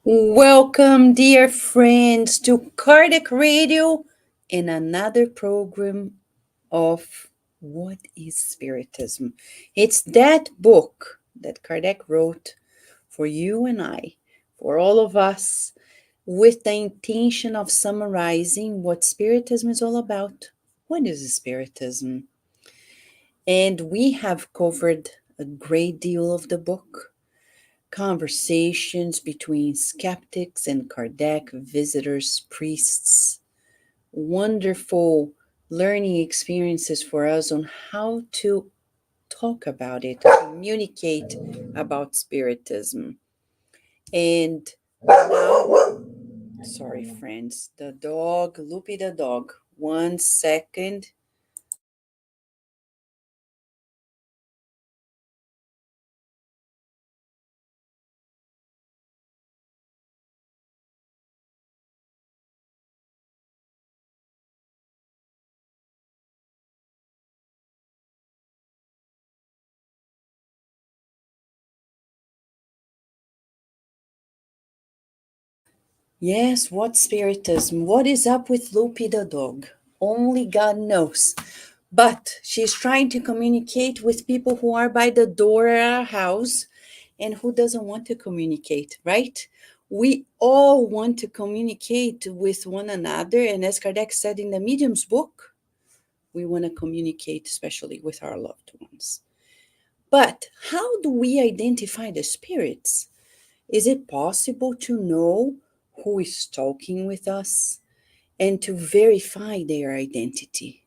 Welcome, dear friends, to Kardec Radio and another program of What is Spiritism? It's that book that Kardec wrote for you and I, for all of us, with the intention of summarizing what Spiritism is all about. What is Spiritism? And we have covered a great deal of the book. Conversations between skeptics and Kardec, visitors, priests, wonderful learning experiences for us on how to talk about it, communicate about Spiritism. And now, sorry, friends, the dog, Loopy the dog. 1 second. Yes, what Spiritism? What is up with Loopy the dog? Only God knows. But she's trying to communicate with people who are by the door at our house and who doesn't want to communicate, right? We all want to communicate with one another. And as Kardec said in the Medium's book, we want to communicate, especially with our loved ones. But how do we identify the spirits? Is it possible to know who is talking with us and to verify their identity?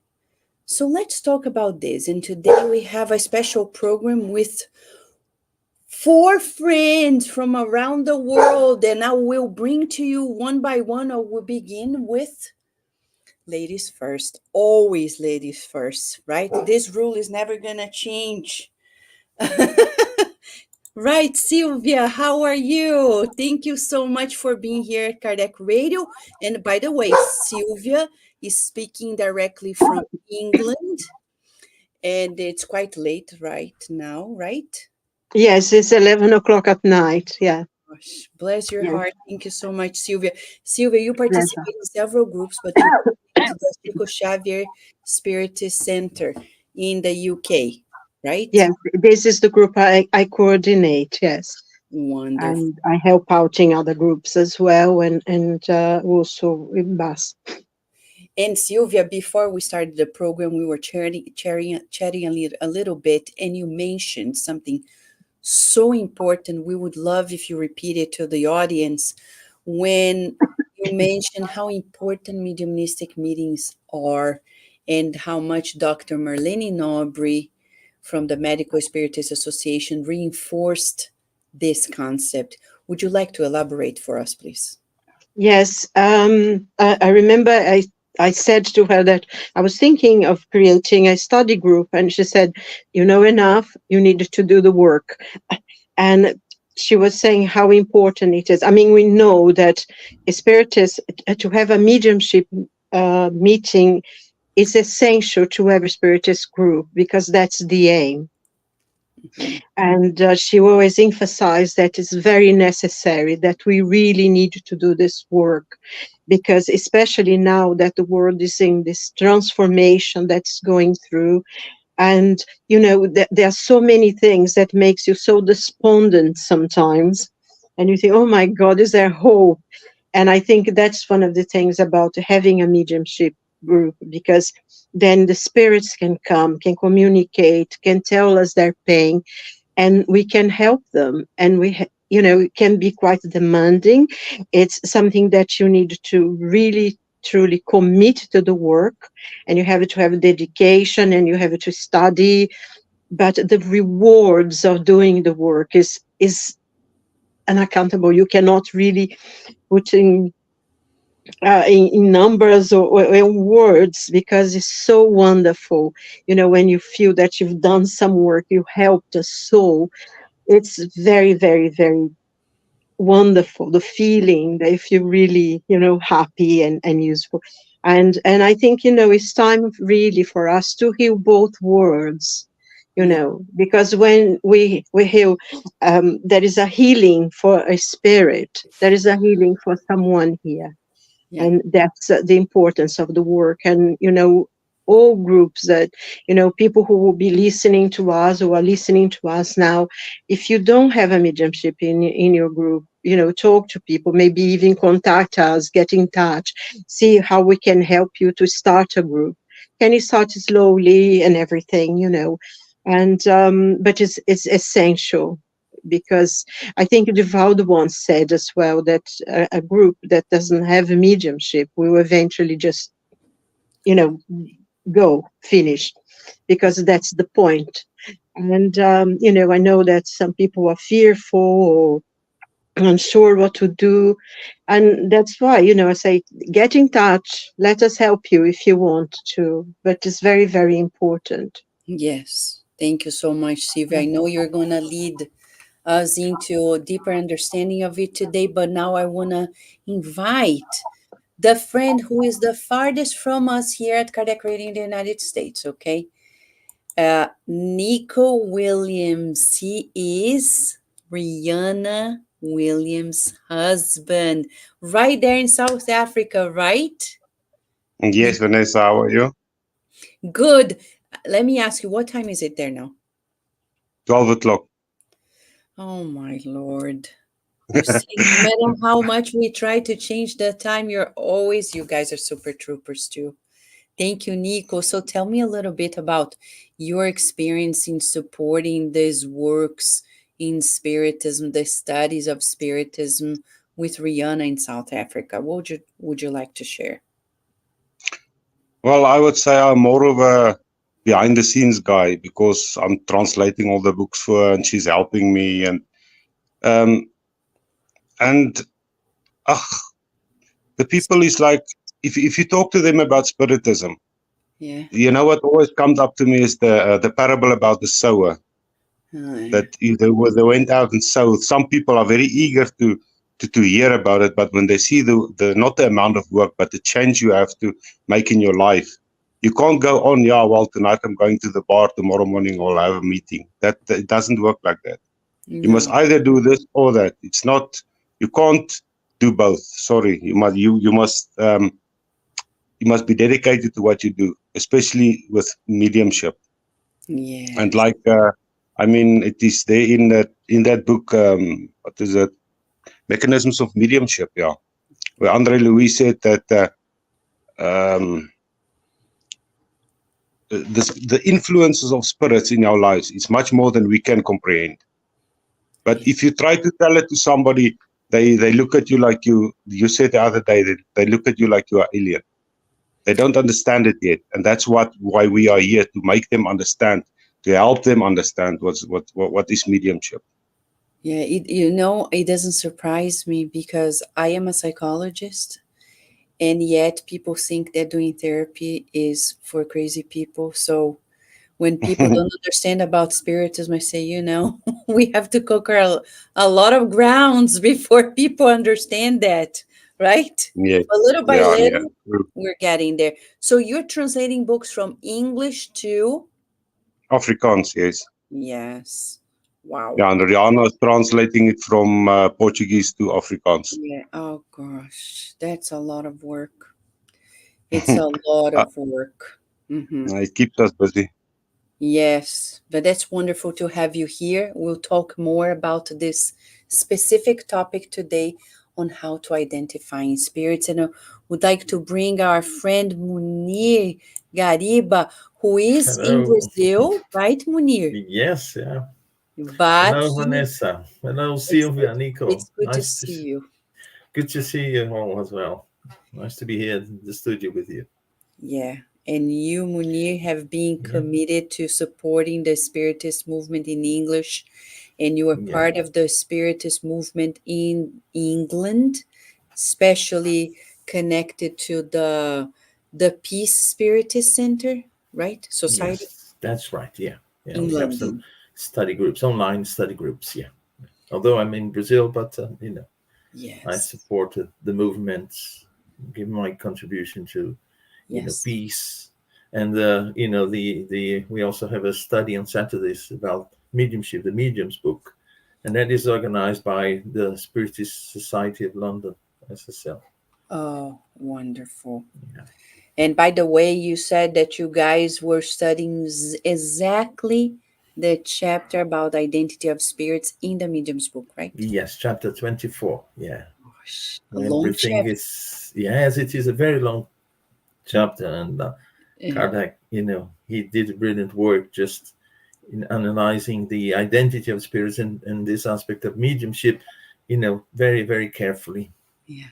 So let's talk about this. And today we have a special program with 4 friends from around the world. And I will bring to you one by one. I will begin with ladies first. Always ladies first, right? This rule is never going to change. Right, Silvia, how are you? Thank you so much for being here at Kardec Radio. And by the way, Silvia is speaking directly from England, and it's quite late right now, right? Yes, it's 11 o'clock at night. Yeah. Gosh, bless your Yes. heart. Thank you so much, Silvia. Silvia, you Pleasure. participate in several groups, but you to the Chico Xavier Spiritist Center in the UK, right? Yes, this is the group I coordinate. Yes. Wonderful. And I help out in other groups as well, and also in BAS. And Silvia, before we started the program, we were chatting a little bit, and you mentioned something so important. We would love if you repeat it to the audience when you mentioned how important mediumistic meetings are and how much Dr. Marlene Nobre from the Medical Spiritist Association reinforced this concept. Would you like to elaborate for us, please? Yes. I remember I said to her that I was thinking of creating a study group, and she said, "You know enough. You need to do the work." And she was saying how important it is. I mean, we know that a spiritist to have a mediumship meeting is essential to every spiritist group because that's the aim. Mhm. And she always emphasized that it's very necessary, that we really need to do this work, because especially now that the world is in this transformation that's going through, and there are so many things that makes you so despondent sometimes, and you think, oh my God, is there hope? And I think that's one of the things about having a mediumship group, because then the spirits can come, can communicate, can tell us their pain, and we can help them. And it can be quite demanding. It's something that you need to really truly commit to the work, and you have to have dedication, and you have to study. But the rewards of doing the work is unaccountable. You cannot really put in numbers or in words, because it's so wonderful. When you feel that you've done some work, you helped a soul. It's very, very, very wonderful, the feeling that if you're really, happy and useful. And I think, it's time really for us to heal both worlds. Yeah. because when we heal, there is a healing for a spirit, there is a healing for someone here, Yeah. and that's the importance of the work. And all groups that, people who will be listening to us, who are listening to us now, if you don't have a mediumship in your group, talk to people, maybe even contact us, get in touch, see how we can help you to start a group. Can you start slowly and everything, and but it's essential, because I think Divaldo once said as well that a group that doesn't have a mediumship will eventually just, you know, go finish, because that's the point. And, I know that some people are fearful or unsure what to do. And that's why, I say, get in touch. Let us help you if you want to. But it's very, very important. Yes. Thank you so much, Silvia. I know you're going to lead us into a deeper understanding of it today, but now I want to invite the friend who is the farthest from us here at Kardec Radio in the United States, okay? Nico Williams. He is Rihanna Williams' husband, right there in South Africa, right? Yes, Vanessa, how are you? Good. Let me ask you, what time is it there now? 12 o'clock. Oh my Lord. You see, no matter how much we try to change the time, you guys are super troopers too. Thank you, Nico. So tell me a little bit about your experience in supporting these works in Spiritism, the studies of Spiritism with Rihanna in South Africa. What would you like to share? Well, I would say I'm more of a behind the scenes guy because I'm translating all the books for her and she's helping me. Um, and uh, the people is like, if you talk to them about Spiritism, Yeah. what always comes up to me is the parable about the sower. Uh, That they went out and sowed. Some people are very eager to hear about it, but when they see the not the amount of work, but the change you have to make in your life, you can't go on. Yeah, well, tonight I'm going to the bar. Tomorrow morning I'll have a meeting. That it doesn't work like that. You must no. either do this or that. It's not. You can't do both. Sorry, you must be dedicated to what you do, especially with mediumship. And Yes. like I mean, it is there in that book. What is it? Mechanisms of Mediumship. Yeah, where Andre Louis said that um, the influences of spirits in our lives is much more than we can comprehend. But Yeah. if you try to tell it to somebody, they look at you like you said the other day that they look at you like you are alien. They don't understand it yet, and that's why we are here, to make them understand, to help them understand what is mediumship. Yeah. It doesn't surprise me because I am a psychologist, and yet people think that doing therapy is for crazy people. So when people don't understand about spiritism, I say, we have to conquer a lot of grounds before people understand that, right? Yes. But little by Yeah, yeah. little, we're getting there. So you're translating books from English to, Afrikaans, yes. yes. Wow. Yeah, and Rihanna is translating it from Portuguese to Afrikaans. Yeah. Oh gosh, that's a lot of work. It's a lot Uh, of work. Mm-hmm. it keeps us busy. Yes, but that's wonderful to have you here. We'll talk more about this specific topic today on how to identify in spirits. And I would like to bring our friend Munir Gariba, who is in Hello. Brazil, right, Munir? Yes, yeah. But Hello, Vanessa. Hello, it's good, Silvia, Nico. it's good to see you. Good to see you all as well. Nice to be here in the studio with you. Yeah. And you, Munir, have been Yeah. committed to supporting the Spiritist movement in English, and you are Yeah. part of the Spiritist movement in England, especially connected to the Peace Spiritist Center, right? Society Yes, that's right. Yeah. Yeah. in We have some London. study groups, online study groups. Yeah. Although I'm in Brazil, but I Yes, supported the movement, give my contribution to, yes, peace, And we also have a study on Saturdays about mediumship, the Mediums book, and that is organized by the Spiritist Society of London, SSL. Oh, wonderful. Yeah. And by the way, you said that you guys were studying exactly the chapter about identity of spirits in the Medium's book, right? Yes, chapter 24. Yeah. Gosh, a long Everything chapter. is, yes, it is a very long chapter. And Yeah. Kardec, he did brilliant work just in analyzing the identity of spirits and this aspect of mediumship, very, very carefully. Yeah.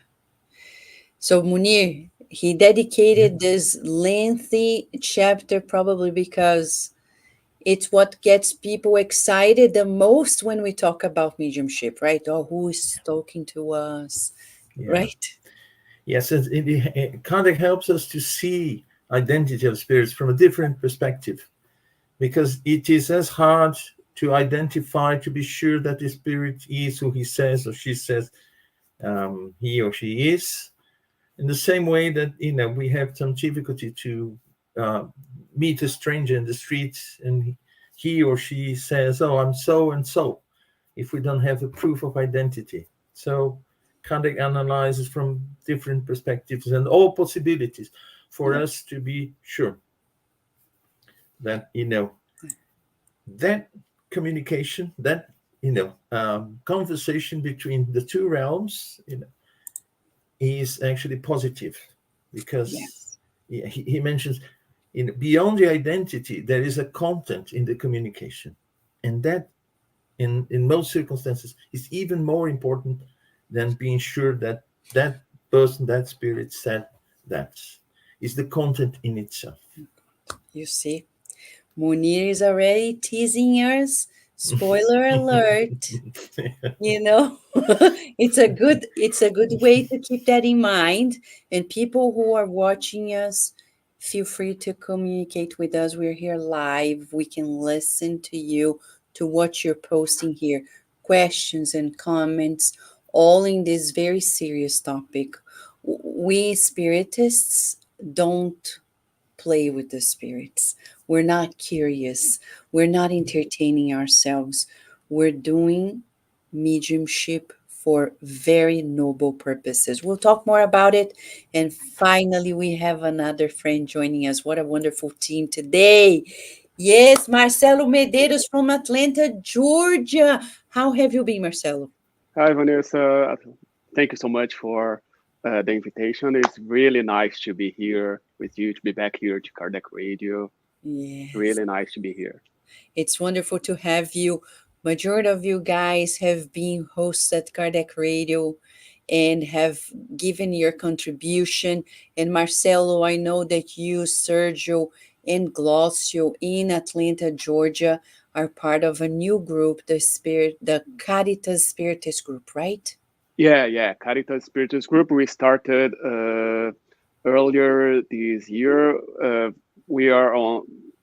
So Munir, he dedicated this lengthy chapter probably because it's what gets people excited the most when we talk about mediumship, right? Oh, who is talking to us, Yeah. right? Yes, Kardec helps us to see identity of spirits from a different perspective, because it is as hard to identify, to be sure that the spirit is who he says or she says he or she is, in the same way that we have some difficulty to meet a stranger in the street and he or she says, "Oh, I'm so and so," if we don't have a proof of identity. So Kardec analyzes from different perspectives and all possibilities for us to be sure that that communication, that conversation between the two realms is actually positive, because Yes. he mentions beyond the identity there is a content in the communication, and that in most circumstances is even more important than being sure that that person, that spirit said that. Is the content in itself. You see, Munir is already teasing us. Spoiler alert. It's a good way to keep that in mind. And people who are watching us, feel free to communicate with us. We're here live. We can listen to you, to what you're posting here, questions and comments, all in this very serious topic. We spiritists don't play with the spirits. We're not curious. We're not entertaining ourselves. We're doing mediumship for very noble purposes. We'll talk more about it. And finally, we have another friend joining us. What a wonderful team today. Yes, Marcelo Medeiros from Atlanta, Georgia. How have you been, Marcelo? Hi, Vanessa. Thank you so much for the invitation. It's really nice to be here with you, to be back here to Kardec Radio. Yes. Really nice to be here. It's wonderful to have you. Majority of you guys have been hosts at Kardec Radio and have given your contribution. And Marcelo, I know that you, Sergio, and Glossio in Atlanta, Georgia, are part of a new group, the Caritas Spiritus group, right? Yeah. Caritas Spiritus Group. We started earlier this year.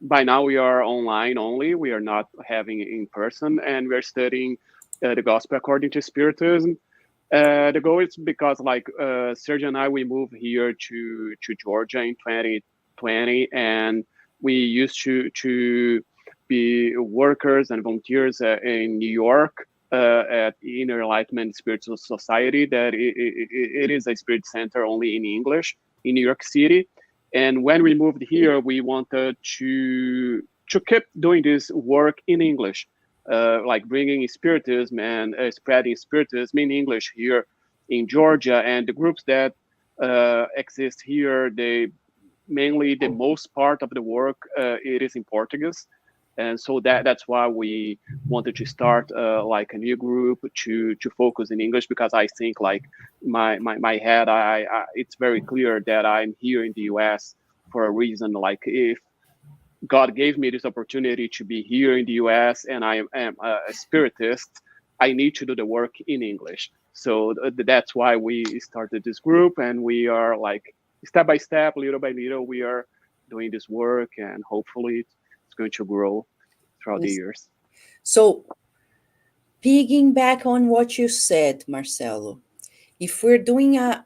By now we are online only. We are not having it in person, and we're studying the gospel according to Spiritism. The goal is because Sergio and I, we moved here to Georgia in 2020, and we used to be workers and volunteers in New York at Inner Enlightenment Spiritual Society. That it is a spirit center only in English in New York City. And when we moved here, we wanted to keep doing this work in English, like bringing Spiritism and spreading Spiritism in English here in Georgia. And the groups that exist here, they mainly, the most part of the work, it is in Portuguese. And so that's why we wanted to start like a new group to focus in English, because I think like my head, I it's very clear that I'm here in the US for a reason. Like if God gave me this opportunity to be here in the US and I am a spiritist, I need to do the work in English. So that's why we started this group, and we are like step by step, little by little, we are doing this work, and hopefully it's going to grow throughout the years. So, pigging back on what you said, Marcelo, if we're doing a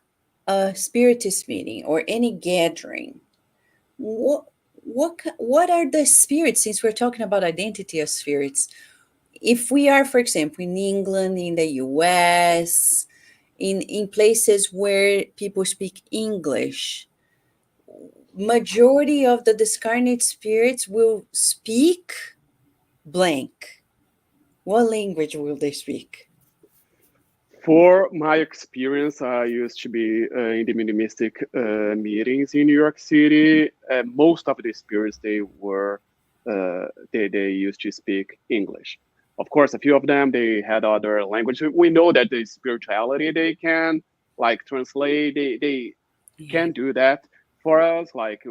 spiritist meeting or any gathering, what are the spirits, since we're talking about identity of spirits? If we are, for example, in England, in the US, in places where people speak English, majority of the discarnate spirits will speak blank. What language will they speak? For my experience, I used to be in the mediumistic meetings in New York City. Most of the spirits, they used to speak English. Of course, a few of them, they had other languages. We know that the spirituality, they can like translate, they can do that for us. Like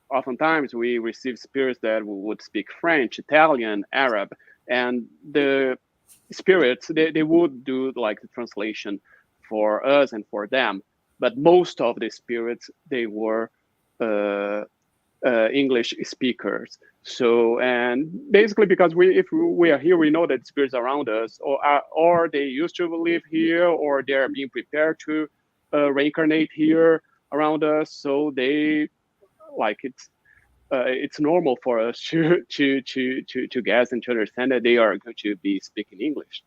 oftentimes we receive spirits that would speak French, Italian, Arab, and the spirits, they would do like the translation for us and for them. But most of the spirits, they were English speakers. So, and basically because if we are here, we know that spirits around us, or they used to live here, or they're being prepared to reincarnate here around us. So they like it's normal for us to guess and to understand that they are going to be speaking English.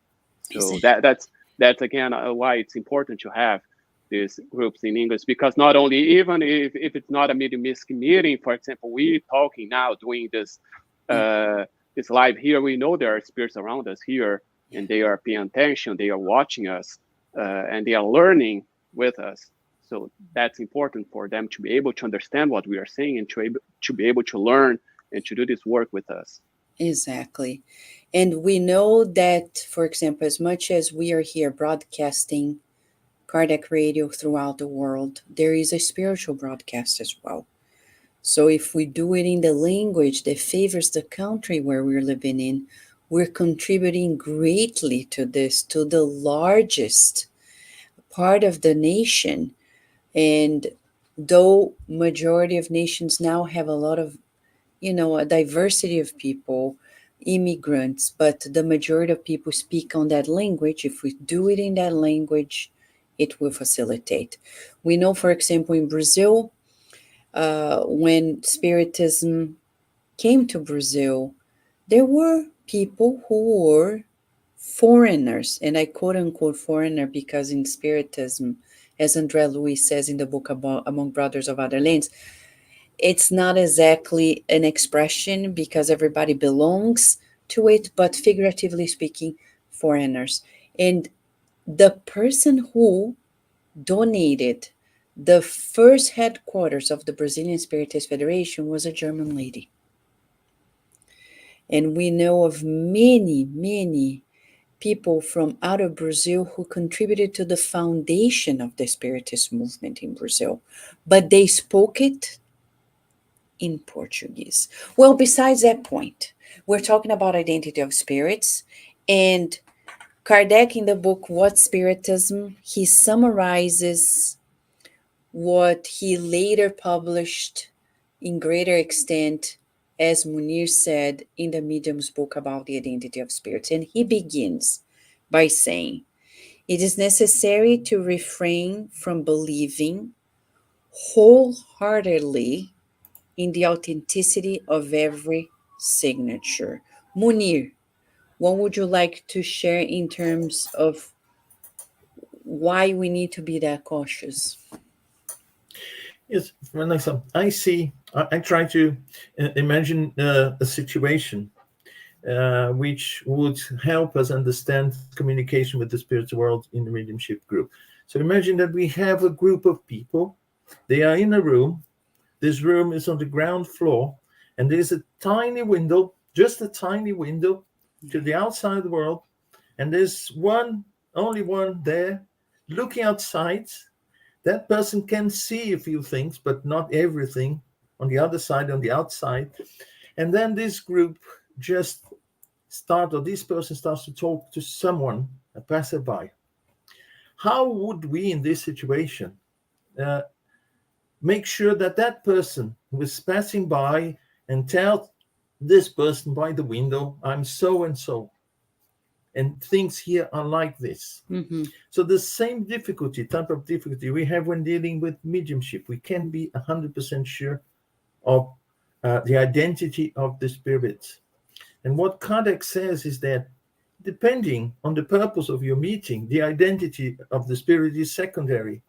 So that's again why it's important to have these groups in English, because not only, even if it's not a mediumistic meeting, for example, we talking now doing this this live here, we know there are spirits around us here, and they are paying attention, they are watching us, and they are learning with us. So that's important for them to be able to understand what we are saying and to be able to learn and to do this work with us. Exactly. And we know that, for example, as much as we are here broadcasting Kardec Radio throughout the world, there is a spiritual broadcast as well. So if we do it in the language that favors the country where we're living in, we're contributing greatly to this, to the largest part of the nation. And though majority of nations now have a lot of, a diversity of people, immigrants, but the majority of people speak on that language. If we do it in that language, it will facilitate. We know, for example, in Brazil, when Spiritism came to Brazil, there were people who were foreigners, and I quote unquote foreigner because in Spiritism, as André Luiz says in the book about Among Brothers of Other Lands, it's not exactly an expression because everybody belongs to it, but figuratively speaking, foreigners. And the person who donated the first headquarters of the Brazilian Spiritist Federation was a German lady. And we know of many, many people from out of Brazil who contributed to the foundation of the Spiritist movement in Brazil, but they spoke it in Portuguese. Well, besides that point, we're talking about identity of spirits, and Kardec, in the book What Spiritism, he summarizes what he later published in greater extent, as Munir said, in the Medium's book about the identity of spirits. And he begins by saying, it is necessary to refrain from believing wholeheartedly in the authenticity of every signature. Munir, what would you like to share in terms of why we need to be that cautious? Yes, Vanessa, I try to imagine a situation which would help us understand communication with the spiritual world in the mediumship group. So imagine that we have a group of people, they are in a room, this room is on the ground floor, and there's a tiny window, just a tiny window to the outside world, and there's only one there looking outside. That person can see a few things, but not everything on the other side, on the outside. And then this group just this person starts to talk to someone, a passerby. How would we in this situation make sure that that person who is passing by and tell this person by the window, I'm so and so, and things here are like this. Mm-hmm. So the same type of difficulty we have when dealing with mediumship. We can't be 100% sure of the identity of the spirit. And what Kardec says is that depending on the purpose of your meeting, the identity of the spirit is secondary,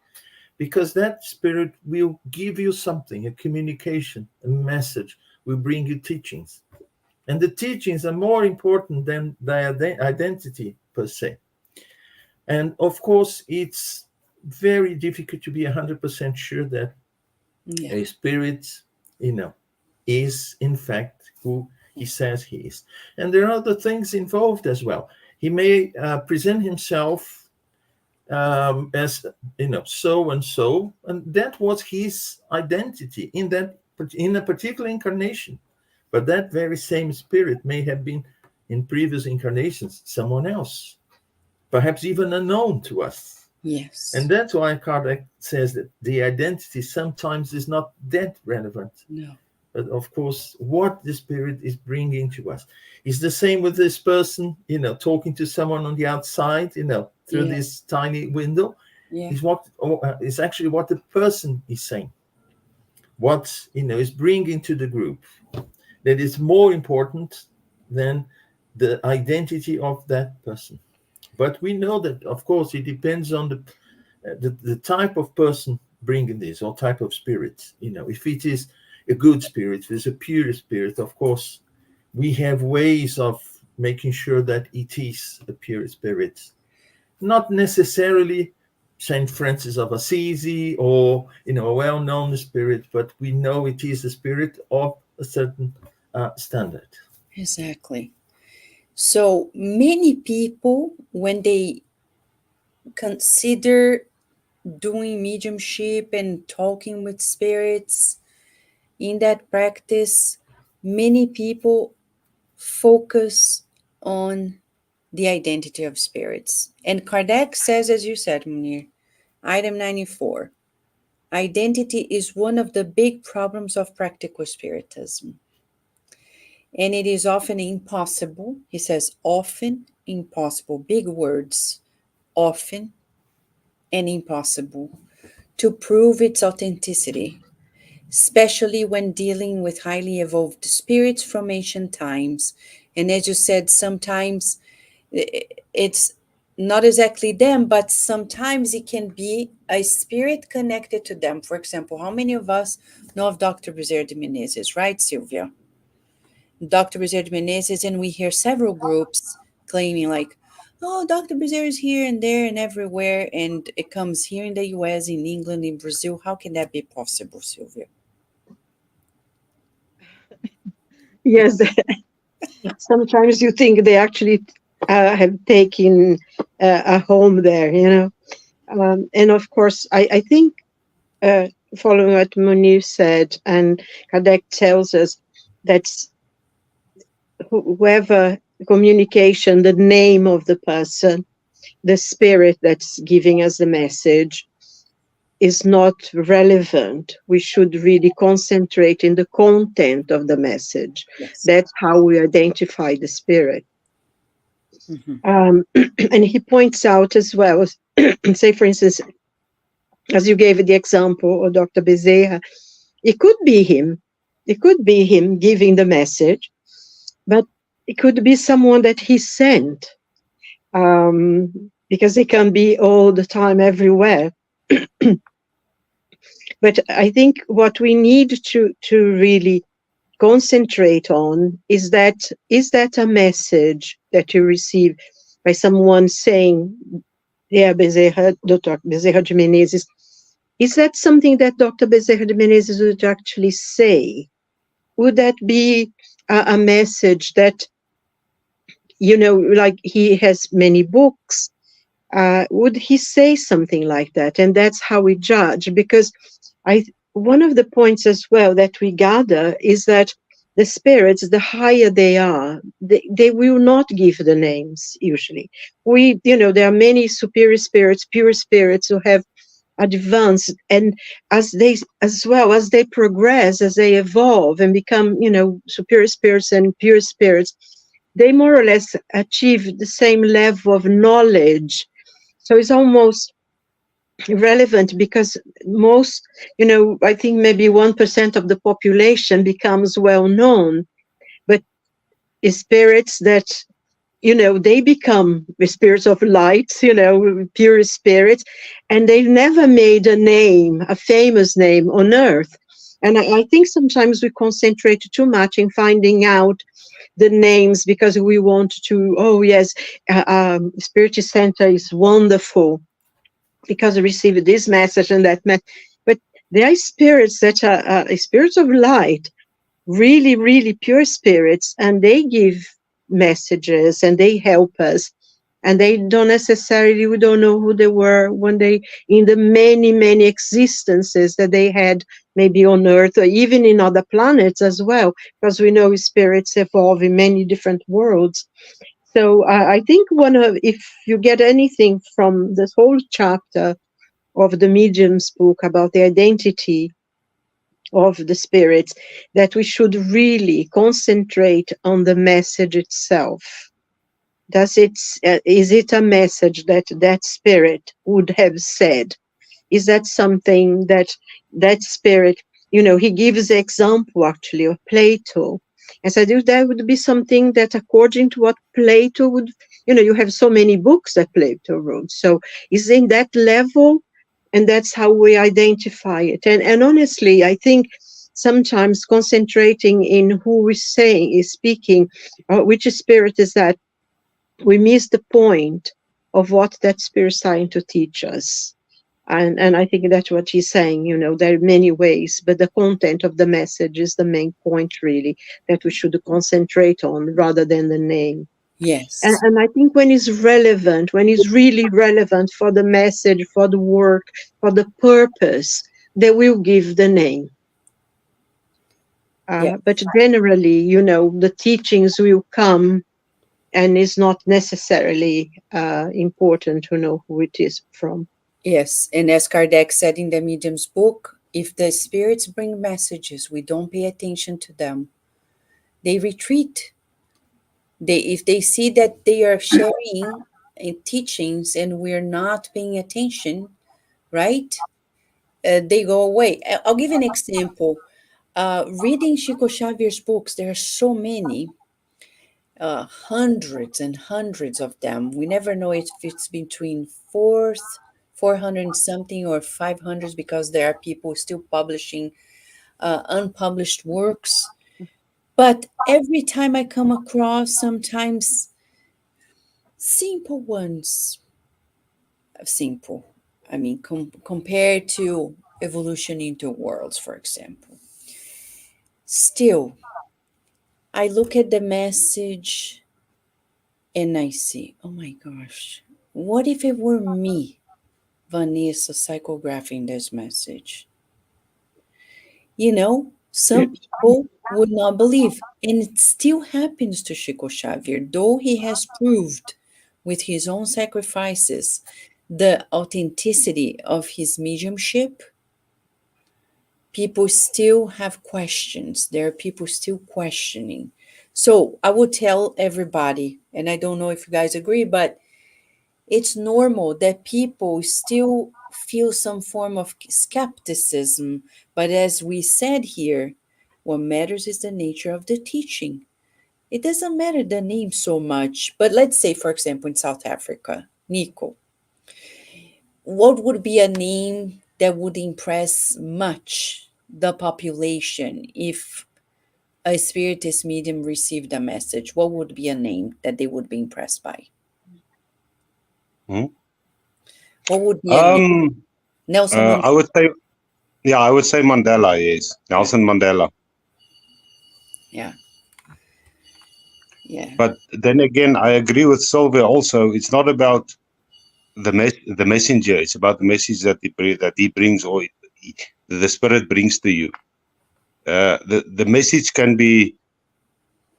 because that spirit will give you something, a communication, a message, will bring you teachings. And the teachings are more important than the identity per se. And of course, it's very difficult to be 100% sure that a spirit, is in fact who he says he is. And there are other things involved as well. He may present himself as so and so, and that was his identity in a particular incarnation. But that very same spirit may have been in previous incarnations someone else, perhaps even unknown to us. Yes. And that's why Kardec says that the identity sometimes is not that relevant. No. But of course, what the spirit is bringing to us is the same with this person, talking to someone on the outside, through this tiny window. Yeah. Is actually what the person is saying. What, is bringing to the group. That is more important than the identity of that person. But we know that, of course, it depends on the type of person bringing this, or type of spirit. If it is a good spirit, if it's a pure spirit, of course, we have ways of making sure that it is a pure spirit. Not necessarily Saint Francis of Assisi or, a well-known spirit, but we know it is a spirit of a certain standard. Exactly. So many people, when they consider doing mediumship and talking with spirits, in that practice, many people focus on the identity of spirits. And Kardec says, as you said, Munir, item 94, identity is one of the big problems of practical spiritism. And it is often impossible, he says, often impossible, big words, often and impossible, to prove its authenticity, especially when dealing with highly evolved spirits from ancient times. And as you said, sometimes it's not exactly them, but sometimes it can be a spirit connected to them. For example, how many of us know of Dr. Bezerra de Menezes, right, Silvia? Dr. Bezerra de Menezes, and we hear several groups claiming like, oh, Dr. Bezerra is here and there and everywhere, and it comes here in the US, in England, in Brazil. How can that be possible, Silvia? Yes, sometimes you think they actually have taken a home there, and of course, I think following what Muni said, and Kardec tells us that whoever communication, the name of the person, the spirit that's giving us the message, is not relevant. We should really concentrate in the content of the message. Yes. That's how we identify the spirit. Mm-hmm. And he points out as well, say for instance, as you gave the example of Dr. Bezerra, it could be him. It could be him giving the message, but it could be someone that he sent, because it can be all the time everywhere. But I think what we need to really concentrate on is that a message that you receive by someone saying, yeah, Bezerra, Dr. Bezerra de Menezes, is that something that Dr. Bezerra de Menezes would actually say? Would that be a message that, like he has many books, would he say something like that? And that's how we judge, because one of the points as well that we gather is that the spirits, the higher they are, they will not give the names usually. There are many superior spirits, pure spirits who have advanced, and as they progress, as they evolve and become, superior spirits and pure spirits, they more or less achieve the same level of knowledge. So it's almost relevant because most, I think maybe 1% of the population becomes well known, but spirits that, they become the spirits of light, pure spirits, and they've never made a famous name on earth. And I think sometimes we concentrate too much in finding out the names because we want to, oh yes, Spirit Center is wonderful because I received this message and that message. But there are spirits that are spirits of light, really, really pure spirits, and they give messages and they help us. And they don't necessarily, we don't know who they were when they, in the many, many existences that they had, maybe on Earth or even in other planets as well, because we know spirits evolve in many different worlds. So I think if you get anything from this whole chapter of the Medium's book about the identity of the spirits, that we should really concentrate on the message itself. Is it a message that spirit would have said? Is that something that spirit, he gives the example actually of Plato, and said that would be something that according to what Plato would, you have so many books that Plato wrote, so is in that level, and that's how we identify it. And honestly, I think sometimes concentrating in who is speaking, which spirit is that, we miss the point of what that spirit is trying to teach us. And I think that's what he's saying, there are many ways, but the content of the message is the main point, really, that we should concentrate on rather than the name. Yes. And I think when it's relevant, when it's really relevant for the message, for the work, for the purpose, they will give the name. But generally, the teachings will come, and it's not necessarily important to know who it is from. Yes, and as Kardec said in the Medium's book, if the spirits bring messages, we don't pay attention to them, they retreat. If they see that they are sharing teachings and we're not paying attention, right? They go away. I'll give an example. Reading Chico Xavier's books, there are so many, hundreds and hundreds of them. We never know if it's between 400 and something or 500, because there are people still publishing unpublished works. But every time I come across sometimes simple ones, I mean, compared to Evolution into Worlds, for example. Still, I look at the message and I see, oh my gosh, what if it were me, Vanessa, psychographing this message? Some people would not believe, and it still happens to Chico Xavier, though he has proved with his own sacrifices the authenticity of his mediumship. People still have questions. There are people still questioning. So I would tell everybody, and I don't know if you guys agree, but it's normal that people still feel some form of skepticism. But as we said here, what matters is the nature of the teaching. It doesn't matter the name so much. But let's say, for example, in South Africa, Nico, what would be a name that would impress much the population if a spiritist medium received a message? What would be a name that they would be impressed by? What would be a name? Nelson Mandela. I would say Mandela, yes. Nelson Mandela. Yeah. But then again, I agree with Silvia also. It's not about the messenger. It's about the message that he brings, or the spirit brings to you. The message can be,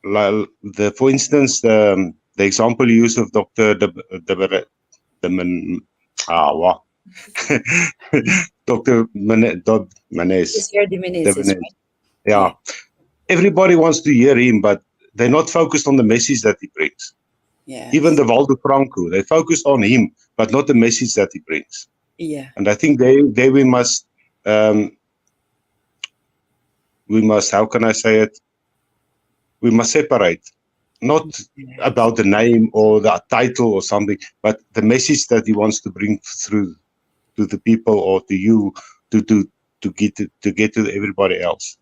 for instance, the example you use of Dr. Dr. Menezes. Yeah. Everybody wants to hear him, but they're not focused on the message that he brings. Yeah. Even the Waldo Franco, they focus on him, but not the message that he brings. Yeah. And I think they we must, how can I say it? We must separate, not about the name or the title or something, but the message that he wants to bring through to the people or to you to get to everybody else.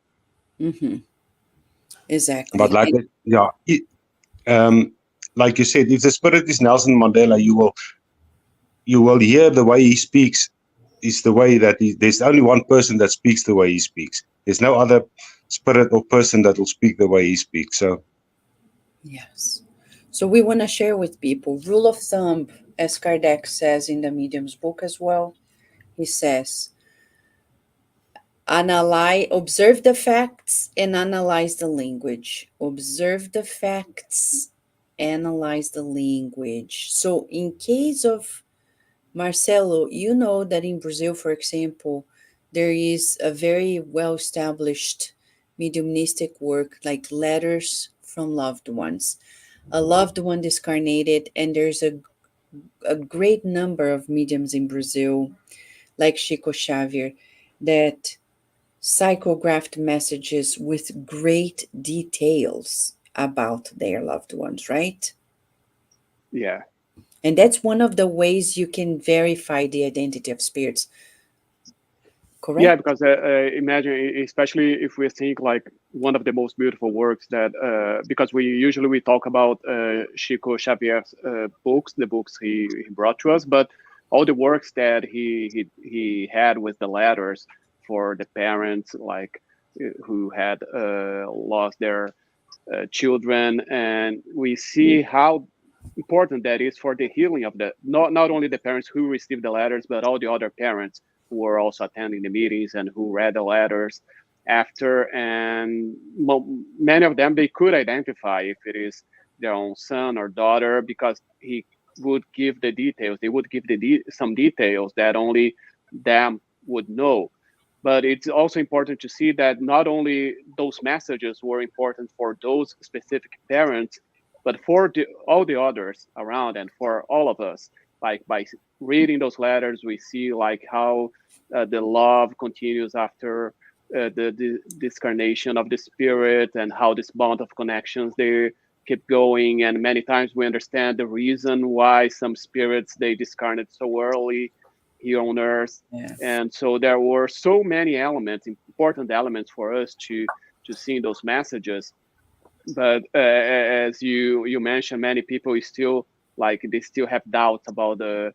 Mm-hmm. Exactly. But like like you said, if the spirit is Nelson Mandela, you will hear the way he speaks is the way that there's only one person that speaks the way he speaks. There's no other spirit or person that will speak the way he speaks. So Yes. So we want to share with people rule of thumb, as Kardec says in the Medium's book as well. He says, observe the facts and analyze the language. Observe the facts, analyze the language. So in case of Marcelo, you know that in Brazil, for example, there is a very well-established mediumistic work like letters from loved ones. A loved one discarnated, and there's a great number of mediums in Brazil, like Chico Xavier, that psychographed messages with great details about their loved ones, right? Yeah. And that's one of the ways you can verify the identity of spirits. Correct? Yeah, because imagine, especially if we think like one of the most beautiful works that, because we talk about Chico Xavier's books, the books he brought to us, but all the works that he had with the letters for the parents, like who had lost their children, and we see how important that is for the healing of the not only the parents who received the letters, but all the other parents who were also attending the meetings and who read the letters after. And many of them, they could identify if it is their own son or daughter, because he would give the details. They would give some details that only them would know. But it's also important to see that not only those messages were important for those specific parents, but for all the others around and for all of us. Like by reading those letters, we see like how the love continues after the discarnation of the spirit, and how this bond of connections, they keep going. And many times we understand the reason why some spirits, they discarnate so early here on earth. Yes. And so there were so many elements, important elements for us to see those messages. But as you mentioned, many people still they still have doubts about the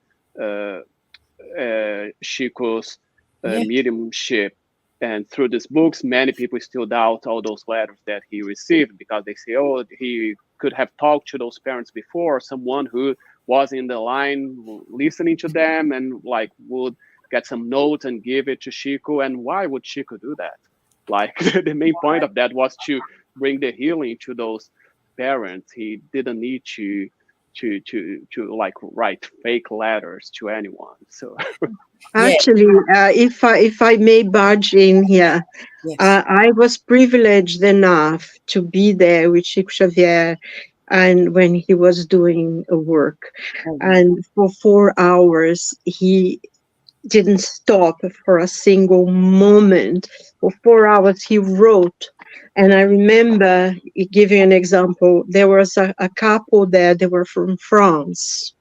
Chico's mediumship. And through these books, many people still doubt all those letters that he received, because they say, oh, he could have talked to those parents before, someone who was in the line listening to them and like would get some notes and give it to Chico. And why would Chico do that? Like the main point of that was to bring the healing to those parents. He didn't need to like write fake letters to anyone. So actually, if I may barge in here, Yes. I was privileged enough to be there with Chico Xavier, and when he was doing a work, and for 4 hours he didn't stop for a single moment. For 4 hours he wrote. And I remember giving an example. There was a couple there, they were from France,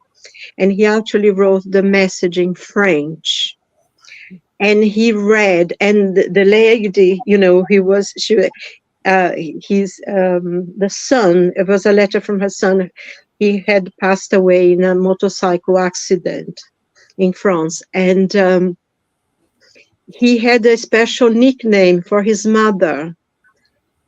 and he actually wrote the message in French. And he read, and the lady, the son, it was a letter from her son. He had passed away in a motorcycle accident in France. And he had a special nickname for his mother.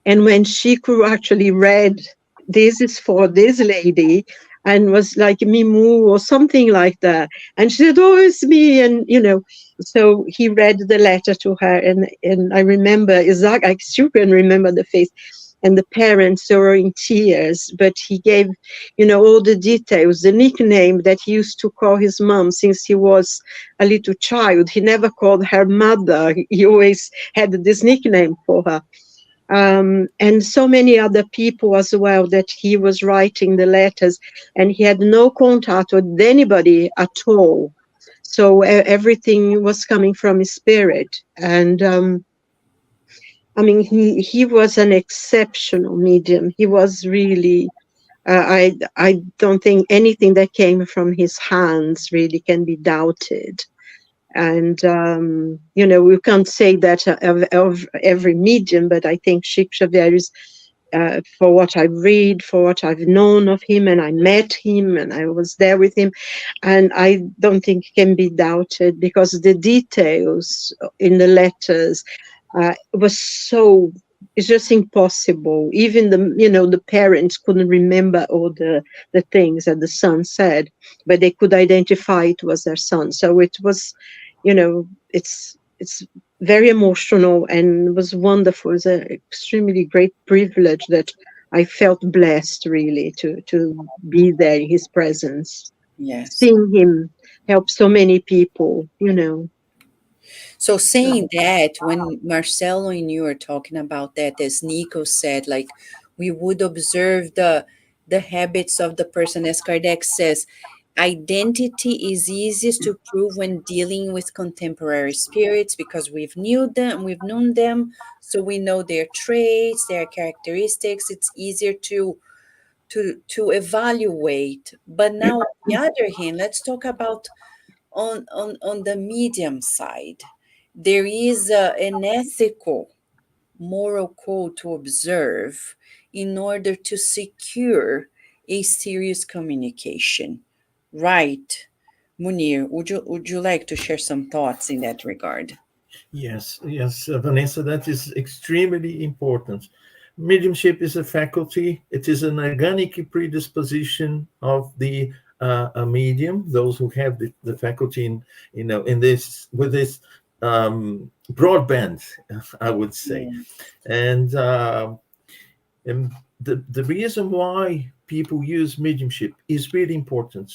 And when Chico actually read, this is for this lady, and was like Mimou or something like that. And she said, oh, it's me. And, so he read the letter to her. And I remember exactly, I still can remember the face. And the parents were in tears, but he gave, all the details, the nickname that he used to call his mom since he was a little child. He never called her mother. He always had this nickname for her. And so many other people as well that he was writing the letters, and he had no contact with anybody at all. So everything was coming from his spirit. And I mean, he was an exceptional medium. He was really, I don't think anything that came from his hands really can be doubted. And, we can't say that of every medium, but I think Chico Xavier is, for what I read, for what I've known of him, and I met him and I was there with him, and I don't think it can be doubted, because the details in the letters was so, it's just impossible. Even the parents couldn't remember all the things that the son said, but they could identify it was their son. So it was, it's very emotional and was wonderful. It was an extremely great privilege that I felt blessed really to be there in his presence. Yes. Seeing him help so many people. So saying that, when Marcelo and you are talking about that, as Nico said, like we would observe the habits of the person, as Kardec says, identity is easiest to prove when dealing with contemporary spirits, because we've known them, so we know their traits, their characteristics. It's easier to evaluate. But now, on the other hand, let's talk about on the medium side. There is an ethical, moral code to observe in order to secure a serious communication. Right. Munir, would you like to share some thoughts in that regard? Yes, Vanessa, that is extremely important. Mediumship is a faculty. It is an organic predisposition of the a medium, those who have the faculty in this, with this broadband, I would say. Yeah. And the reason why people use mediumship is really important,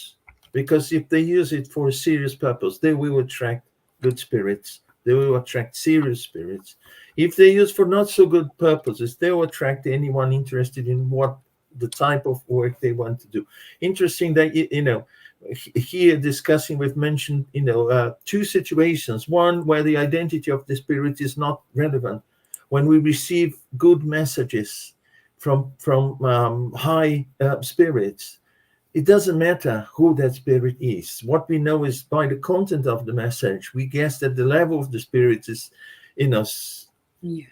because if they use it for a serious purpose, they will attract good spirits. They will attract serious spirits. If they use for not so good purposes, they will attract anyone interested in what the type of work they want to do. Interesting that here discussing, we've mentioned two situations. One where the identity of the spirit is not relevant. When we receive good messages from high spirits, it doesn't matter who that spirit is. What we know is by the content of the message, we guess that the level of the spirit is,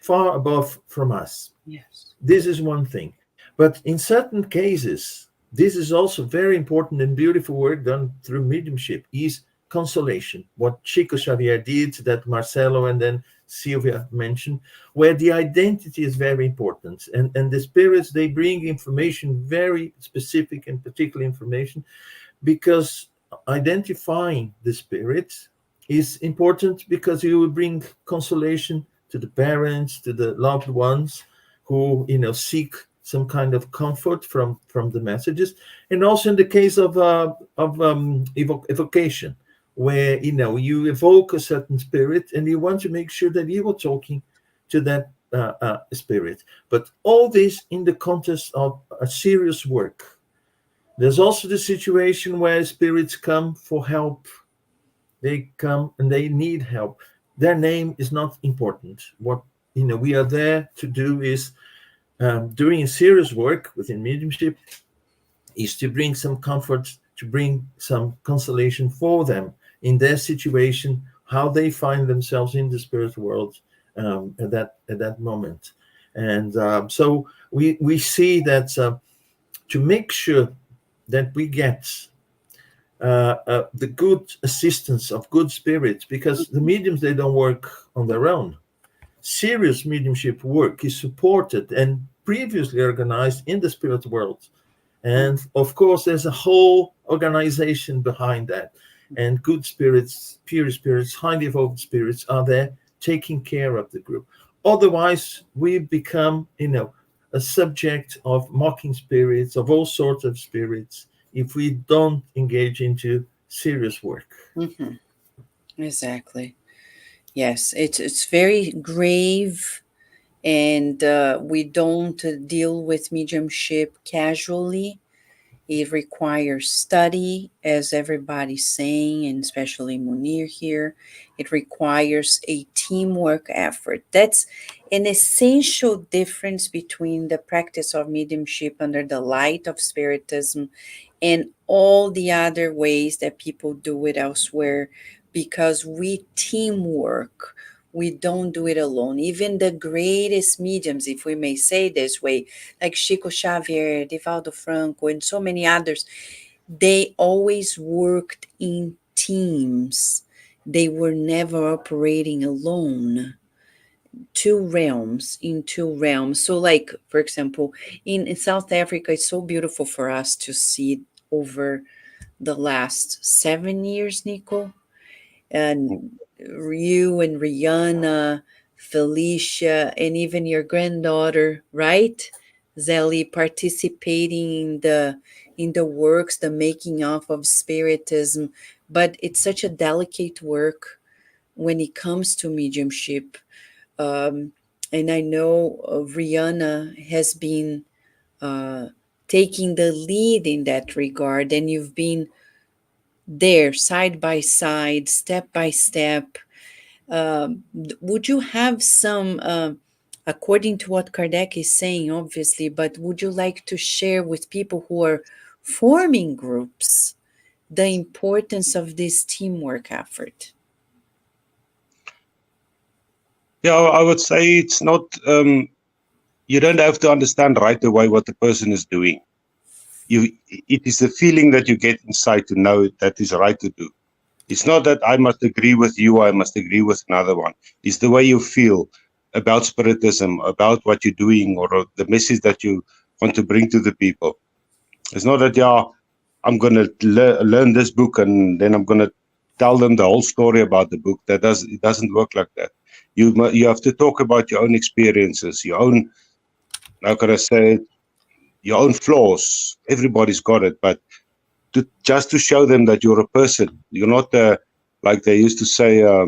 far above from us. Yes. This is one thing. But in certain cases, this is also very important and beautiful work done through mediumship, is consolation. What Chico Xavier did, that Marcelo and then Silvia mentioned, where the identity is very important. And the spirits, they bring information, very specific and particular information, because identifying the spirits is important, because you will bring consolation to the parents, to the loved ones who seek some kind of comfort from the messages. And also in the case of evocation, where you evoke a certain spirit and you want to make sure that you are talking to that spirit. But all this in the context of a serious work. There's also the situation where spirits come for help. They come and they need help. Their name is not important. What we are there to do is, doing serious work within mediumship, is to bring some comfort, to bring some consolation for them in their situation, how they find themselves in the spirit world at that moment. And so we see that to make sure that we get the good assistance of good spirits, because the mediums, they don't work on their own. Serious mediumship work is supported and previously organized in the spirit world. And of course, there's a whole organization behind that. And good spirits, pure spirits, highly evolved spirits are there taking care of the group. Otherwise, we become, a subject of mocking spirits, of all sorts of spirits, if we don't engage into serious work. Mm-hmm. Exactly. Yes, it's very grave, and we don't deal with mediumship casually. It requires study, as everybody's saying, and especially Munir here. It requires a teamwork effort. That's an essential difference between the practice of mediumship under the light of Spiritism and all the other ways that people do it elsewhere, because we teamwork. We don't do it alone. Even the greatest mediums, if we may say this way, like Chico Xavier, Divaldo Franco, and so many others, they always worked in teams. They were never operating alone. In two realms. So, like, for example, in South Africa, it's so beautiful for us to see over the last 7 years, Nico, and you and Rihanna, Felicia, and even your granddaughter, right, Zelly, participating in the works, the making of Spiritism. But it's such a delicate work when it comes to mediumship. Um, and I know Rihanna has been uh, taking the lead in that regard, and you've been there side by side, step by step. Would you have some, according to what Kardec is saying, obviously, but would you like to share with people who are forming groups the importance of this teamwork effort? Yeah, I would say it's not, you don't have to understand right away what the person is doing. It is the feeling that you get inside to know that is right to do. It's not that I must agree with you, I must agree with another one. It's the way you feel about Spiritism, about what you're doing, or the message that you want to bring to the people. It's not that, yeah, I'm going to learn this book and then I'm going to tell them the whole story about the book. It doesn't work like that. You have to talk about your own experiences, your own, how can I say it, your own flaws. Everybody's got it, but just to show them that you're a person. You're not like they used to say, a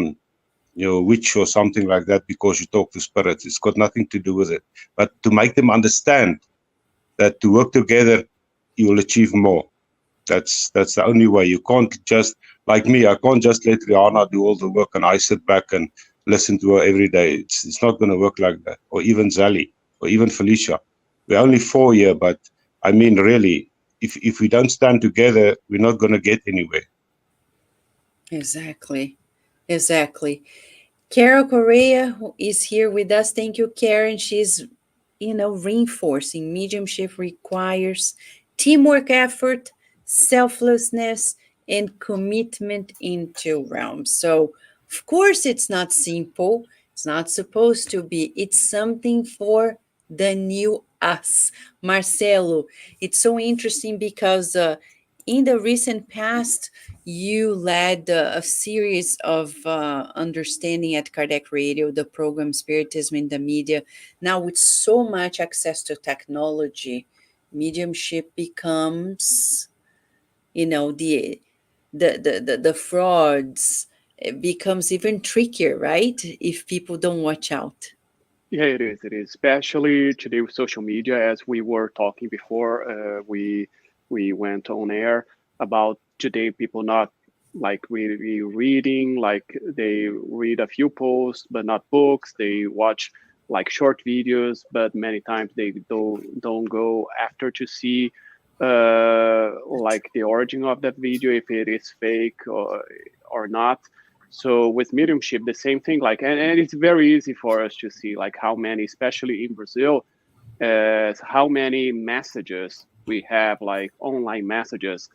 witch or something like that because you talk to spirits. It's got nothing to do with it. But to make them understand that to work together, you will achieve more. That's the only way. You can't just, like me, I can't just let Rihanna do all the work and I sit back and listen to her every day. It's not going to work like that. Or even Zali, or even Felicia. We're only 4 here, but I mean, really, if we don't stand together, we're not going to get anywhere. Exactly. Carol Correa, who is here with us. Thank you, Karen. She's, reinforcing mediumship requires teamwork effort, selflessness, and commitment into realms. So, of course, it's not simple. It's not supposed to be. It's something for the new us. Marcelo, it's so interesting because in the recent past, you led a series of understanding at Kardec Radio, the program Spiritism in the Media. Now, with so much access to technology, mediumship becomes, the frauds. It becomes even trickier, right? If people don't watch out. Yeah, it is. It is, especially today with social media, as we were talking before. We went on air about today people not like really reading, like they read a few posts but not books. They watch like short videos, but many times they don't go after to see like the origin of that video, if it is fake or not. So with mediumship, the same thing, like, and it's very easy for us to see like how many, especially in Brazil, how many messages we have, like online messages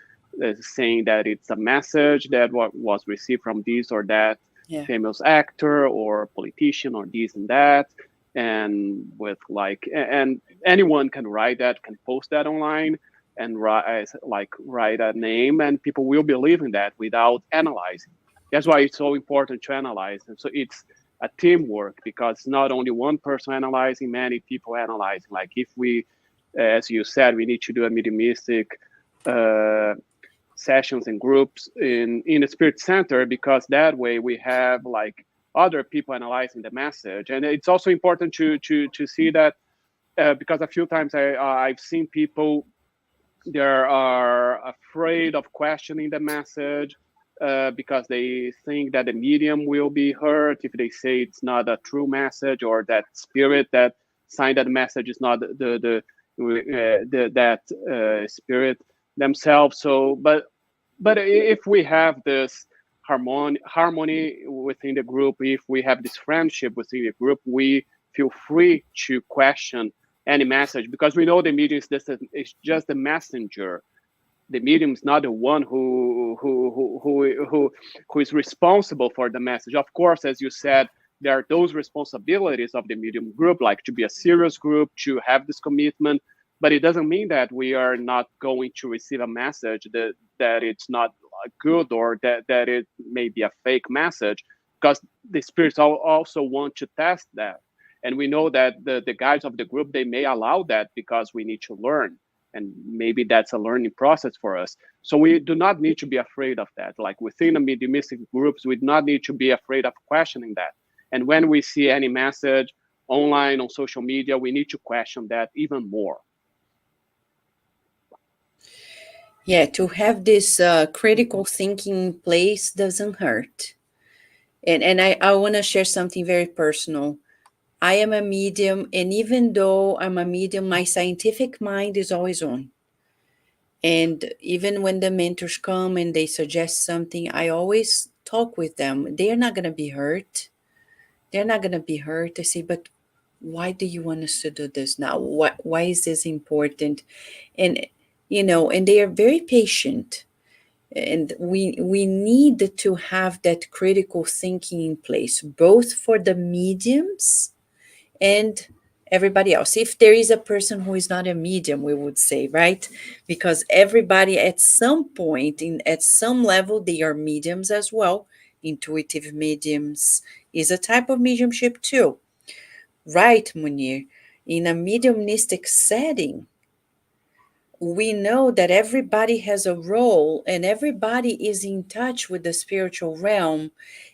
saying that it's a message that was received from this or that famous actor or politician or this and that. And with like, and anyone can write that, can post that online and write a name, and people will believe in that without analyzing. That's why it's so important to analyze. And so it's a teamwork, because not only one person analyzing, many people analyzing. Like if we, as you said, we need to do a mediumistic sessions and groups in the Spirit Center, because that way we have like other people analyzing the message. And it's also important to see that because a few times I've seen people they are afraid of questioning the message because they think that the medium will be hurt if they say it's not a true message, or that spirit that signed that message is not that spirit themselves. So, but if we have this harmony within the group, if we have this friendship within the group, we feel free to question any message, because we know the medium is just the messenger. The medium is not the one who is responsible for the message. Of course, as you said, there are those responsibilities of the medium group, like to be a serious group, to have this commitment. But it doesn't mean that we are not going to receive a message that it's not good, or that it may be a fake message, because the spirits also want to test that. And we know that the guides of the group, they may allow that because we need to learn. And maybe that's a learning process for us. So we do not need to be afraid of that. Like within the mediumistic groups, we do not need to be afraid of questioning that. And when we see any message online, on social media, we need to question that even more. Yeah, to have this critical thinking in place doesn't hurt. And I want to share something very personal. I am a medium, and even though I'm a medium, my scientific mind is always on. And even when the mentors come and they suggest something, I always talk with them. They're not going to be hurt. They're not going to be hurt. I say, but why do you want us to do this now? Why is this important? And, and they are very patient. And we need to have that critical thinking in place, both for the mediums and everybody else. If there is a person who is not a medium, we would say, right? Because everybody at some point, at some level, they are mediums as well. Intuitive mediums is a type of mediumship too. Right, Munir? In a mediumistic setting, we know that everybody has a role and everybody is in touch with the spiritual realm,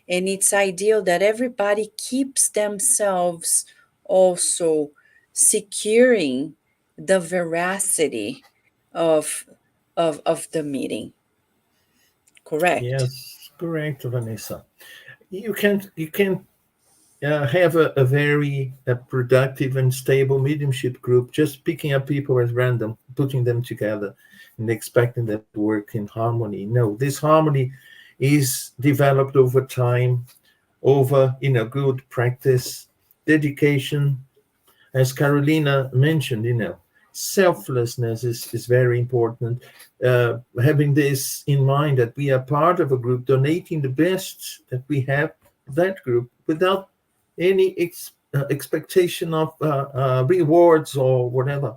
and it's ideal that everybody keeps themselves also securing the veracity of the meeting. Correct? Yes, correct, Vanessa. You can have a very productive and stable mediumship group just picking up people as random, putting them together, and expecting them to work in harmony. No, this harmony is developed over time, over good practice, dedication. As Carolina mentioned, selflessness is very important. Having this in mind, that we are part of a group, donating the best that we have that group without any expectation of rewards or whatever,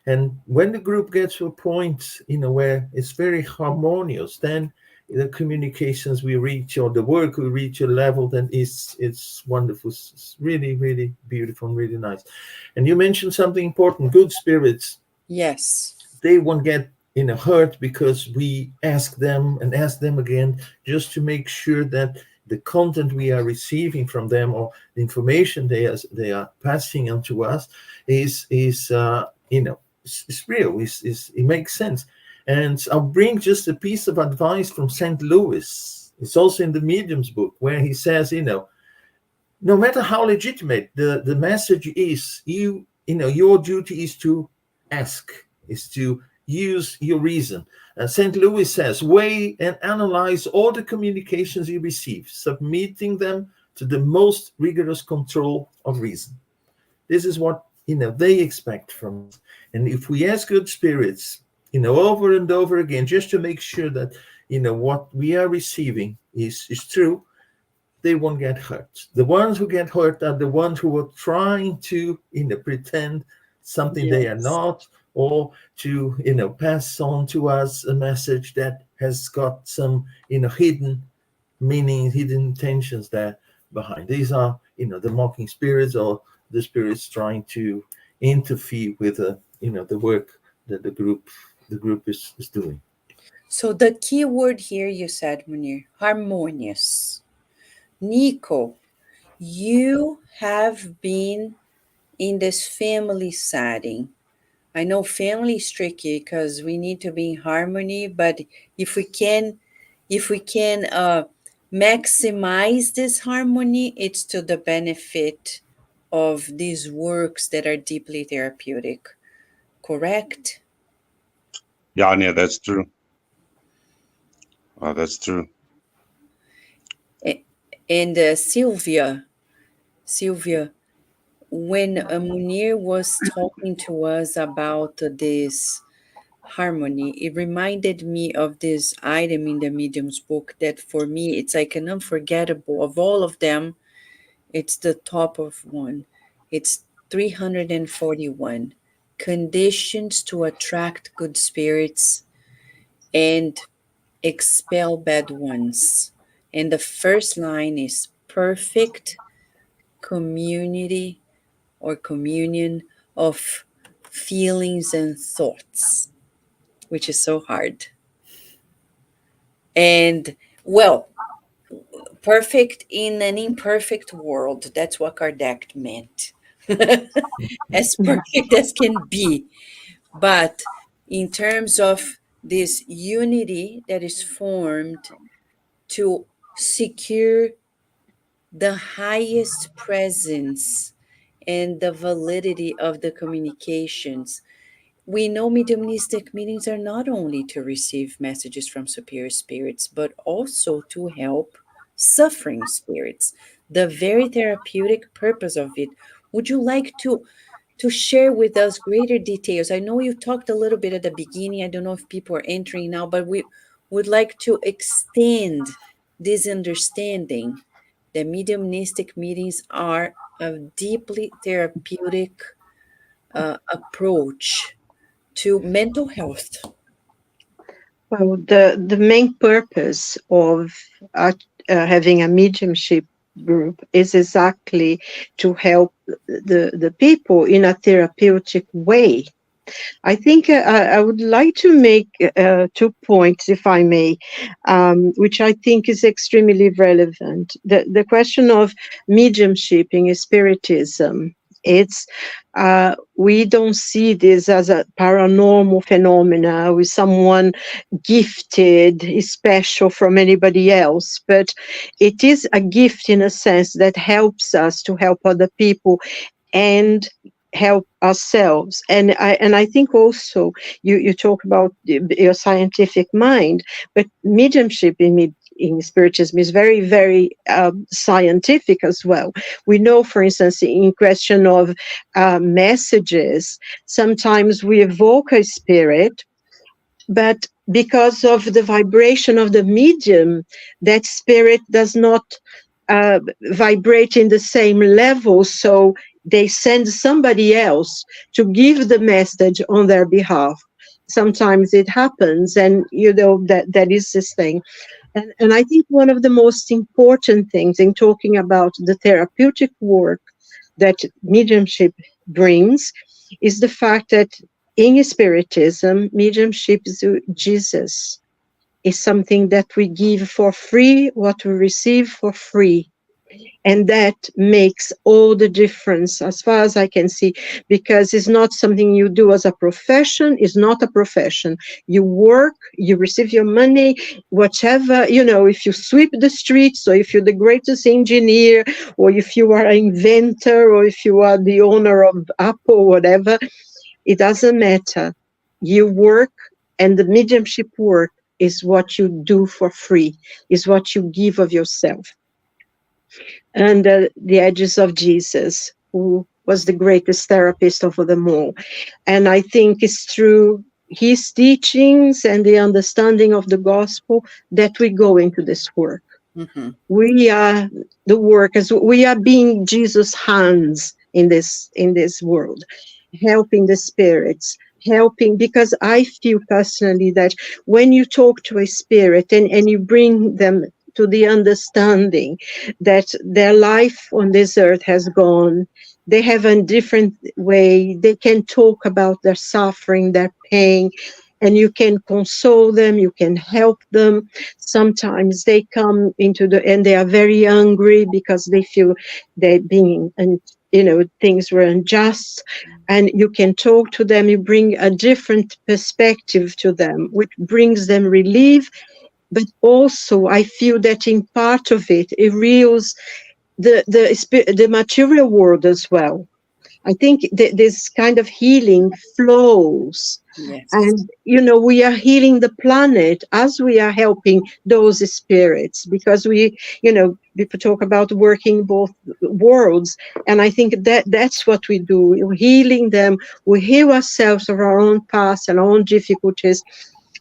And when the group gets to a point, where it's very harmonious, then the communications we reach, or the work we reach a level that it's wonderful. It's really, really beautiful and really nice. And you mentioned something important: good spirits. Yes. They won't get hurt because we ask them and ask them again, just to make sure that the content we are receiving from them, or the information they are passing on to us, is real. It makes sense. And I'll bring just a piece of advice from St. Louis. It's also in the Medium's book, where he says, no matter how legitimate the message is, your duty is to ask, is to use your reason. St. Louis says, weigh and analyze all the communications you receive, submitting them to the most rigorous control of reason. This is what they expect from us. And if we ask good spirits, over and over again, just to make sure that what we are receiving is true, they won't get hurt. The ones who get hurt are the ones who are trying to pretend something they are not, or to pass on to us a message that has got some hidden meaning, hidden intentions there behind. These are the mocking spirits, or the spirits trying to interfere with the work that the group is doing. So the key word here you said, Munir, harmonious. Nico, you have been in this family setting I know family is tricky because we need to be in harmony, but if we can, maximize this harmony, it's to the benefit of these works that are deeply therapeutic. Correct? Yeah, yeah, that's true. That's true. And Silvia, when Munir was talking to us about this harmony, it reminded me of this item in the Medium's book that for me it's like an unforgettable of all of them. It's the top of one. It's 341 conditions to attract good spirits and expel bad ones. And the first line is perfect community or communion of feelings and thoughts, which is so hard. And well, perfect in an imperfect world. That's what Kardec meant. As perfect as can be. But in terms of this unity that is formed to secure the highest presence and the validity of the communications. We know mediumistic meetings are not only to receive messages from superior spirits, but also to help suffering spirits. The very therapeutic purpose of it. Would you like to share with us greater details? I know you talked a little bit at the beginning. I don't know if people are entering now, but we would like to extend this understanding that mediumistic meetings are a deeply therapeutic approach to mental health. Well, the main purpose of having a mediumship group is exactly to help the people in a therapeutic way. I think I would like to make 2 points, if I may, which I think is extremely relevant. The question of mediumship in Spiritism, it's we don't see this as a paranormal phenomena with someone gifted, special from anybody else, but it is a gift in a sense that helps us to help other people and help ourselves. And I think also you talk about your scientific mind, but mediumship in Spiritism is very, very scientific as well. We know, for instance, in question of messages, sometimes we evoke a spirit, but because of the vibration of the medium, that spirit does not vibrate in the same level, so they send somebody else to give the message on their behalf. Sometimes it happens, and that is this thing. And I think one of the most important things in talking about the therapeutic work that mediumship brings is the fact that in Spiritism, mediumship is Jesus. Is something that we give for free, what we receive for free. And that makes all the difference as far as I can see, because it's not something you do as a profession. It's not a profession. You work, you receive your money, whatever, if you sweep the streets, or if you're the greatest engineer, or if you are an inventor, or if you are the owner of Apple, whatever, it doesn't matter. You work, and the mediumship work is what you do for free, is what you give of yourself. And the edges of Jesus, who was the greatest therapist of them all. And I think it's through his teachings and the understanding of the gospel that we go into this work. Mm-hmm. We are the workers. We are being Jesus' hands in this world, helping the spirits, because I feel personally that when you talk to a spirit and you bring them to the understanding that their life on this earth has gone, they have a different way, they can talk about their suffering, their pain, and you can console them, you can help them. Sometimes they come and they are very angry because they feel they're being things were unjust, and you can talk to them, you bring a different perspective to them, which brings them relief. But also I feel that in part of it, it reveals the material world as well. I think this kind of healing flows. Yes. And, we are healing the planet as we are helping those spirits, because people talk about working both worlds. And I think that's what we do. We're healing them. We heal ourselves of our own past and our own difficulties.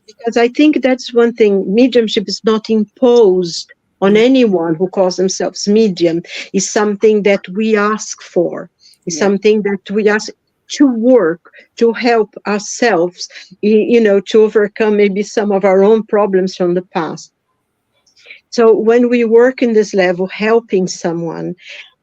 Because I think that's one thing. Mediumship is not imposed on anyone who calls themselves medium. It's something that we ask for. It's something that we ask to work, to help ourselves, to overcome maybe some of our own problems from the past. So when we work in this level, helping someone,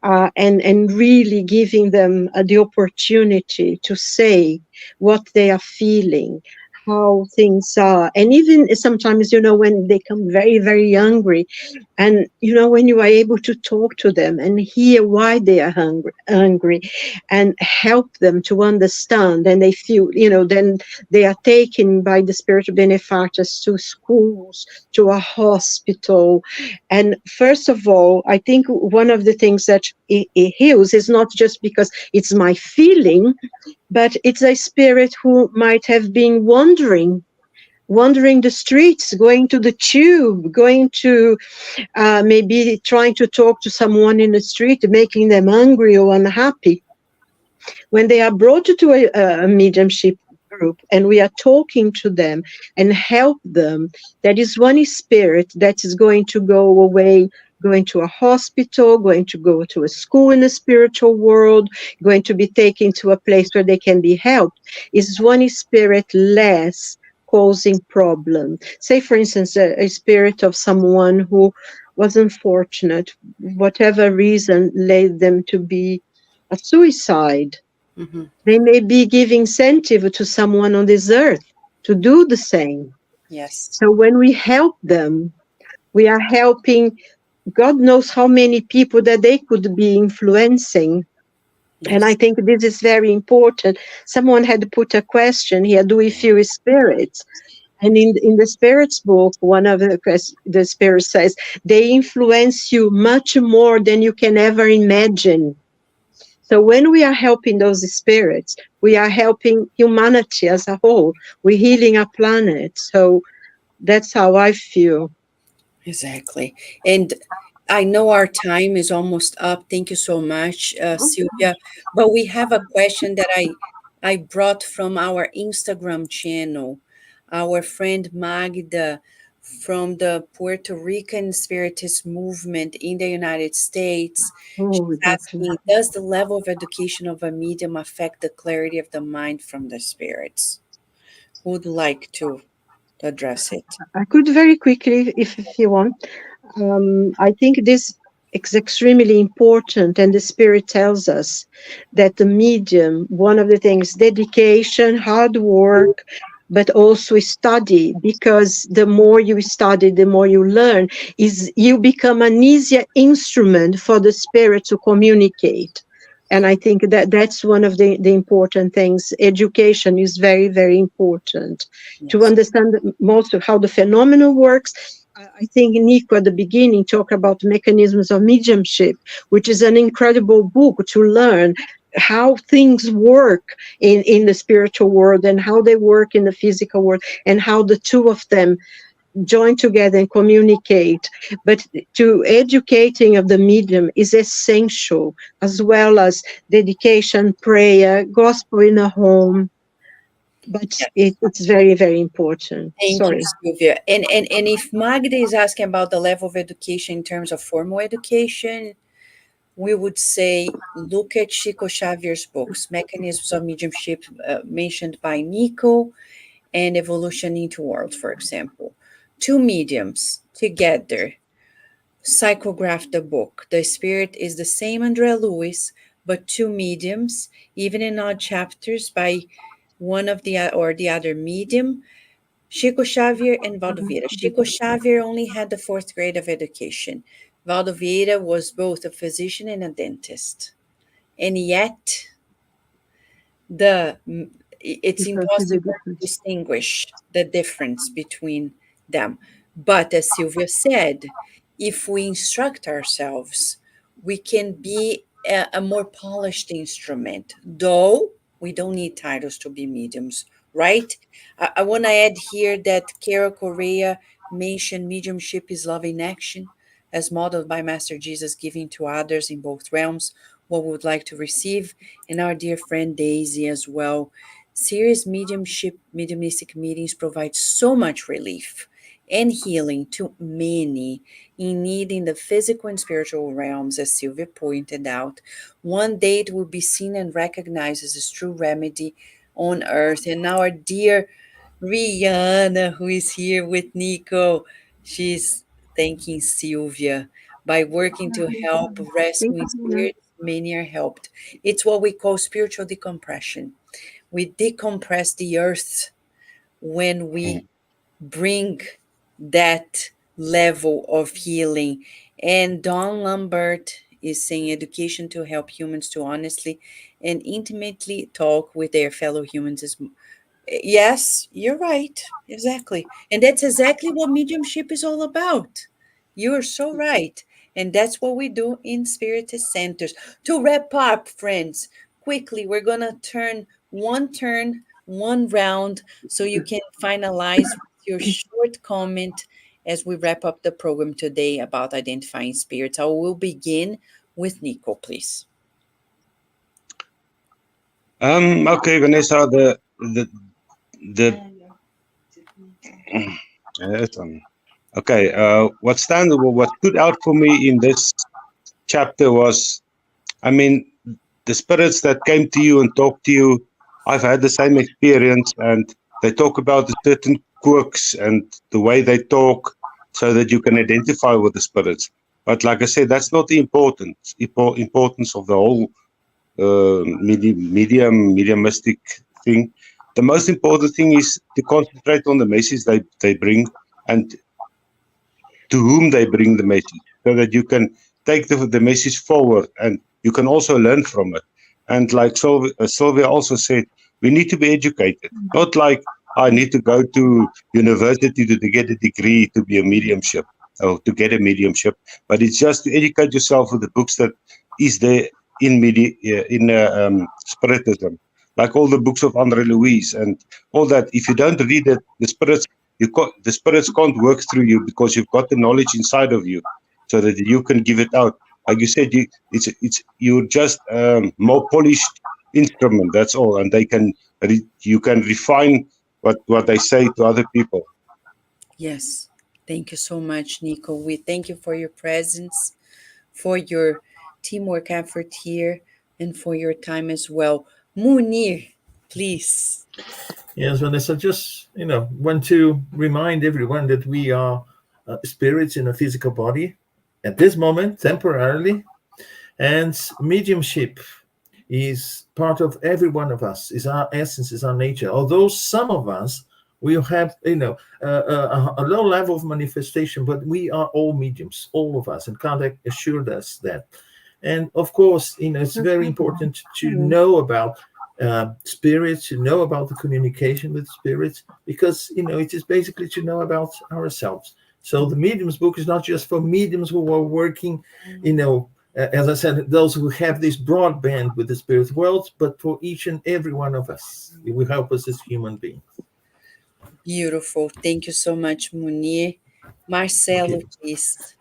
and really giving them the opportunity to say what they are feeling, how things are, and even sometimes, when they come very, very hungry, and when you are able to talk to them and hear why they are hungry, and help them to understand, and they feel, then they are taken by the spiritual benefactors to schools, to a hospital. And first of all, I think one of the things that it heals is not just because it's my feeling, but it's a spirit who might have been wandering the streets, going to the tube, going to maybe trying to talk to someone in the street, making them angry or unhappy. When they are brought to a mediumship group and we are talking to them and help them, there is one spirit that is going to go away, going to a hospital, going to go to a school in the spiritual world, going to be taken to a place where they can be helped. Is one spirit less causing problem. Say, for instance, a spirit of someone who was unfortunate, whatever reason led them to be a suicide. Mm-hmm. They may be giving incentive to someone on this earth to do the same. Yes. So when we help them, we are helping God knows how many people that they could be influencing. Yes. And I think this is very important. Someone had put a question here, do we feel spirits? And in the spirits book, one of the spirits says, they influence you much more than you can ever imagine. So when we are helping those spirits, we are helping humanity as a whole. We're healing our planet. So that's how I feel. Exactly. And I know our time is almost up. Thank you so much, Silvia. But we have a question that I brought from our Instagram channel. Our friend Magda from the Puerto Rican Spiritist movement in the United States. Oh, She's asking, does the level of education of a medium affect the clarity of the mind from the spirits? Who would like to address it? I could very quickly, if you want. I think this is extremely important, and the Spirit tells us that the medium, one of the things, dedication, hard work, but also study, because the more you study, the more you learn, is you become an easier instrument for the Spirit to communicate. And I think that that's one of the important things. Education is very, very important to Yes. understand most of how the phenomenon works. I think Nico at the beginning talked about mechanisms of mediumship, which is an incredible book to learn how things work in the spiritual world and how they work in the physical world and how the two of them join together and communicate. But to educating of the medium is essential, as well as dedication, prayer, gospel in a home. But Yes. it's very, very important. Thank you, Sorry. Silvia. And if Magda is asking about the level of education in terms of formal education, we would say look at Chico Xavier's books, Mechanisms of Mediumship, mentioned by Nico, and Evolution into World, for example. Two mediums together psychograph the book. The spirit is the same Andrea Lewis, but two mediums, even in odd chapters by one of the or the other medium. Chico Xavier and Valdo Vieira. Chico Xavier only had the fourth grade of education. Valdo Vieira was both a physician and a dentist. and yet it's Because of the impossible to difference. distinguish the difference between them. But as Silvia said, if we instruct ourselves, we can be a more polished instrument, though we don't need titles to be mediums, right? I want to add here that Carol Correa mentioned mediumship is love in action, as modeled by Master Jesus, giving to others in both realms what we would like to receive, and our dear friend Daisy as well. Serious mediumistic meetings provide so much relief and healing to many in need in the physical and spiritual realms, as Sylvia pointed out. One day it will be seen and recognized as a true remedy on earth. And our dear Rihanna, who is here with Nico, she's thanking Sylvia. By working to help Thank rescuing you. spirits, many are helped. It's what we call spiritual decompression. We decompress the earth when we bring that level of healing. And Don Lambert is saying education to help humans to honestly and intimately talk with their fellow humans is. Yes, you're right. Exactly. And that's exactly what mediumship is all about. You are so right. And that's what we do in Spiritist centers. To wrap up, friends, quickly, we're going to turn, one round, so you can finalize your short comment as we wrap up the program today about identifying spirits. I will begin with Nico, please. Okay, Vanessa, the okay, what stood out for me in this chapter was, I mean, the spirits that came to you and talked to you, I've had the same experience, and they talk about the certain quirks and the way they talk so that you can identify with the spirits. But like I said, that's not the importance of the whole mediumistic thing. The most important thing is to concentrate on the message they bring and to whom they bring the message, so that you can take the message forward and you can also learn from it. And like Sylvia also said, we need to be educated, not like I need to go to university to get a degree to be a mediumship or to get a mediumship, but it's just to educate yourself with the books that is there in Spiritism, like all the books of Andre Louis and all that. If you don't read it, the spirits can't work through you because you've got the knowledge inside of you, so that you can give it out. Like you said, you're just more polished instrument. That's all, and you can refine what they say to other people. Yes. Thank you so much, Nico. We thank you for your presence, for your teamwork effort here, and for your time as well. Munir, please. Yes, Vanessa, just want to remind everyone that we are spirits in a physical body at this moment, temporarily, and mediumship is part of every one of us. Is our essence, is our nature. Although some of us will have a low level of manifestation, but we are all mediums, all of us, and Kardec assured us that. And of course, it's very important to know about spirits, to know about the communication with spirits, because it is basically to know about ourselves. So the mediums book is not just for mediums who are working, as I said, those who have this broadband with the spirit world, but for each and every one of us. It will help us as human beings. Beautiful. Thank you so much, Munir. Marcelo, please.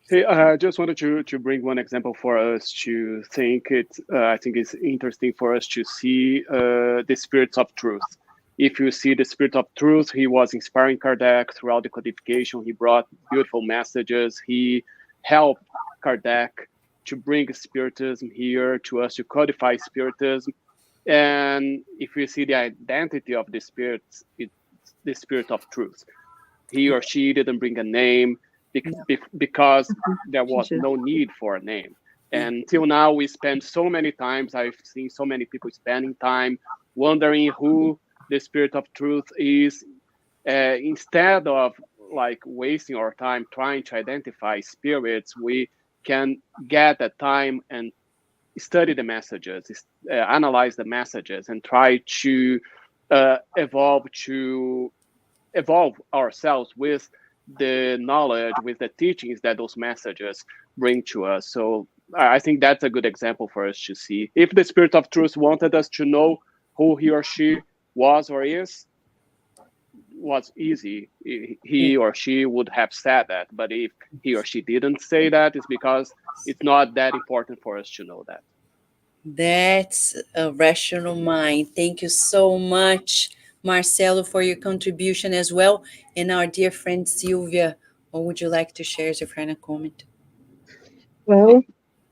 Hey, I just wanted to bring one example for us to think it. I think it's interesting for us to see the spirits of truth. If you see the spirit of truth, he was inspiring Kardec throughout the codification. He brought beautiful messages. He helped Kardec to bring Spiritism here to us, to codify Spiritism. And if you see the identity of the spirits, it's the spirit of truth. He or she didn't bring a name because there was no need for a name. And until now, we spend so many times, I've seen so many people spending time wondering who the spirit of truth is, instead of like wasting our time trying to identify spirits. We can get that time and study the messages, analyze the messages, and try to evolve ourselves with the knowledge, with the teachings that those messages bring to us. So I think that's a good example for us to see. If the Spirit of Truth wanted us to know who he or she was or is, was easy. He or she would have said that. But if he or she didn't say that, it's because it's not that important for us to know that. That's a rational mind. Thank you so much, Marcelo, for your contribution as well. And our dear friend Silvia, what would you like to share as your final comment? Well,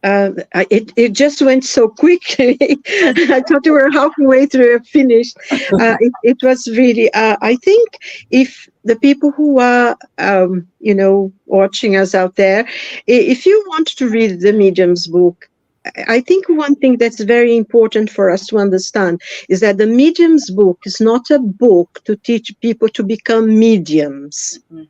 it just went so quickly. I thought we were halfway through finished. It was really, I think if the people who are, watching us out there, if you want to read the Medium's book, I think one thing that's very important for us to understand is that the Medium's book is not a book to teach people to become mediums. Mm-hmm.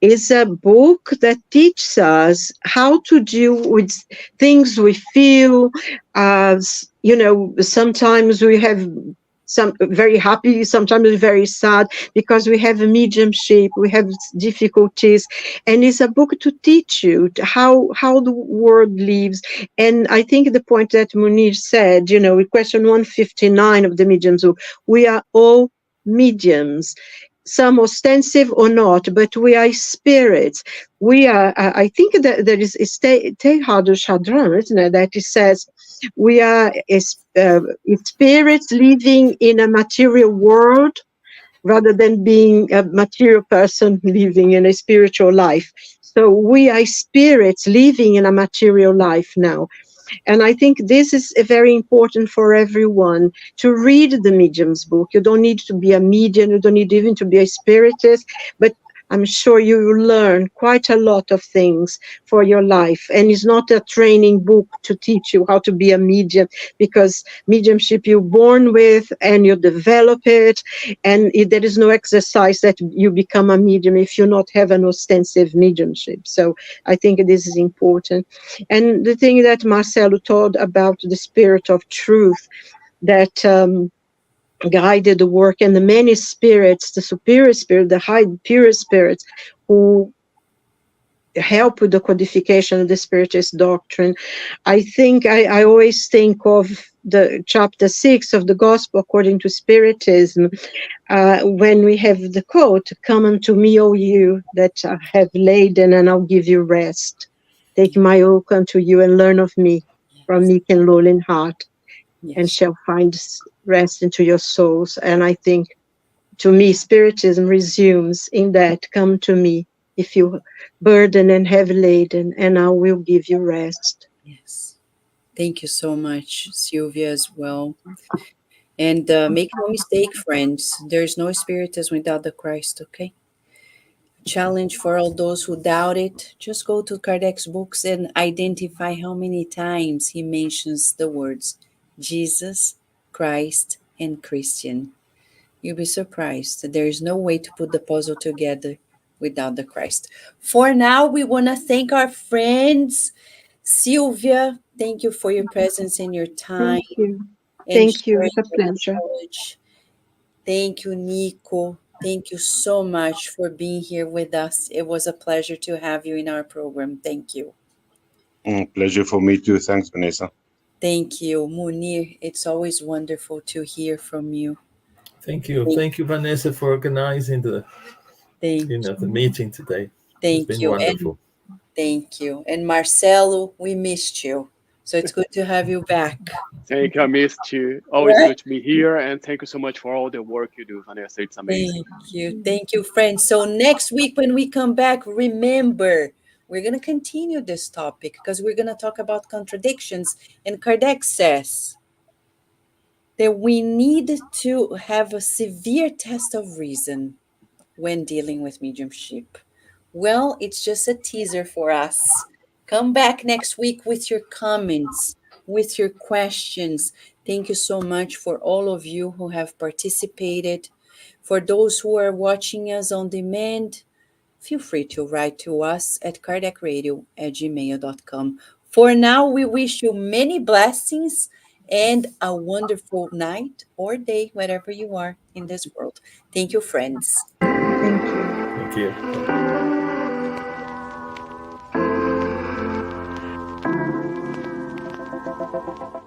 It's a book that teaches us how to deal with things we feel. Sometimes we have some very happy, sometimes very sad, because we have a mediumship, we have difficulties, and it's a book to teach you how the world lives. And I think the point that Muni said, with question 159 of the Medium's book, we are all mediums, some ostensive or not, but we are spirits. We are, I think that there is Teilhard Chardin, isn't it, that it says we are spirits living in a material world rather than being a material person living in a spiritual life. So we are spirits living in a material life now. And I think this is very important for everyone to read the Medium's book. You don't need to be a medium, you don't need even to be a spiritist, but I'm sure you will learn quite a lot of things for your life. And it's not a training book to teach you how to be a medium, because mediumship you're born with and you develop it. And there is no exercise that you become a medium if you not have an ostensive mediumship. So I think this is important. And the thing that Marcelo told about the Spirit of Truth, that guided the work, and the many spirits, the superior spirit, the high pure spirits who help with the codification of the Spiritist doctrine. I think I always think of the chapter 6 of the Gospel according to Spiritism, when we have the quote, "Come unto me, O you that have laden, and I'll give you rest. Take my yoke unto you and learn of me, from meek and lowly in heart, and shall find rest into your souls." And I think, to me, Spiritism resumes in that, "Come to me if you burden and heavy laden, and I will give you rest." Yes. Thank you so much, Silvia, as well. And make no mistake, friends, there's no Spiritism without the Christ, okay? Challenge for all those who doubt it, just go to Kardec's books and identify how many times he mentions the words Jesus, Christ, and Christian. You'll be surprised. There is no way to put the puzzle together without the Christ. For now, we want to thank our friends. Silvia, thank you for your presence and your time. Thank you. And Thank you. sharing It's a your pleasure. knowledge. Thank you, Nico. Thank you so much for being here with us. It was a pleasure to have you in our program. Thank you. Pleasure for me too. Thanks, Vanessa. Thank you, Munir. It's always wonderful to hear from you. Thank you, Vanessa, for organizing the meeting today. It's been wonderful. Thank you. And Marcelo, we missed you. So it's good to have you back. Thank you. I missed you. Always good to be here. And thank you so much for all the work you do, Vanessa. It's amazing. Thank you. Thank you, friends. So next week when we come back, remember, we're going to continue this topic because we're going to talk about contradictions. And Kardec says that we need to have a severe test of reason when dealing with mediumship. Well, it's just a teaser for us. Come back next week with your comments, with your questions. Thank you so much for all of you who have participated. For those who are watching us on demand, feel free to write to us at kardecradio@gmail.com. For now, we wish you many blessings and a wonderful night or day, wherever you are in this world. Thank you, friends. Thank you. Thank you.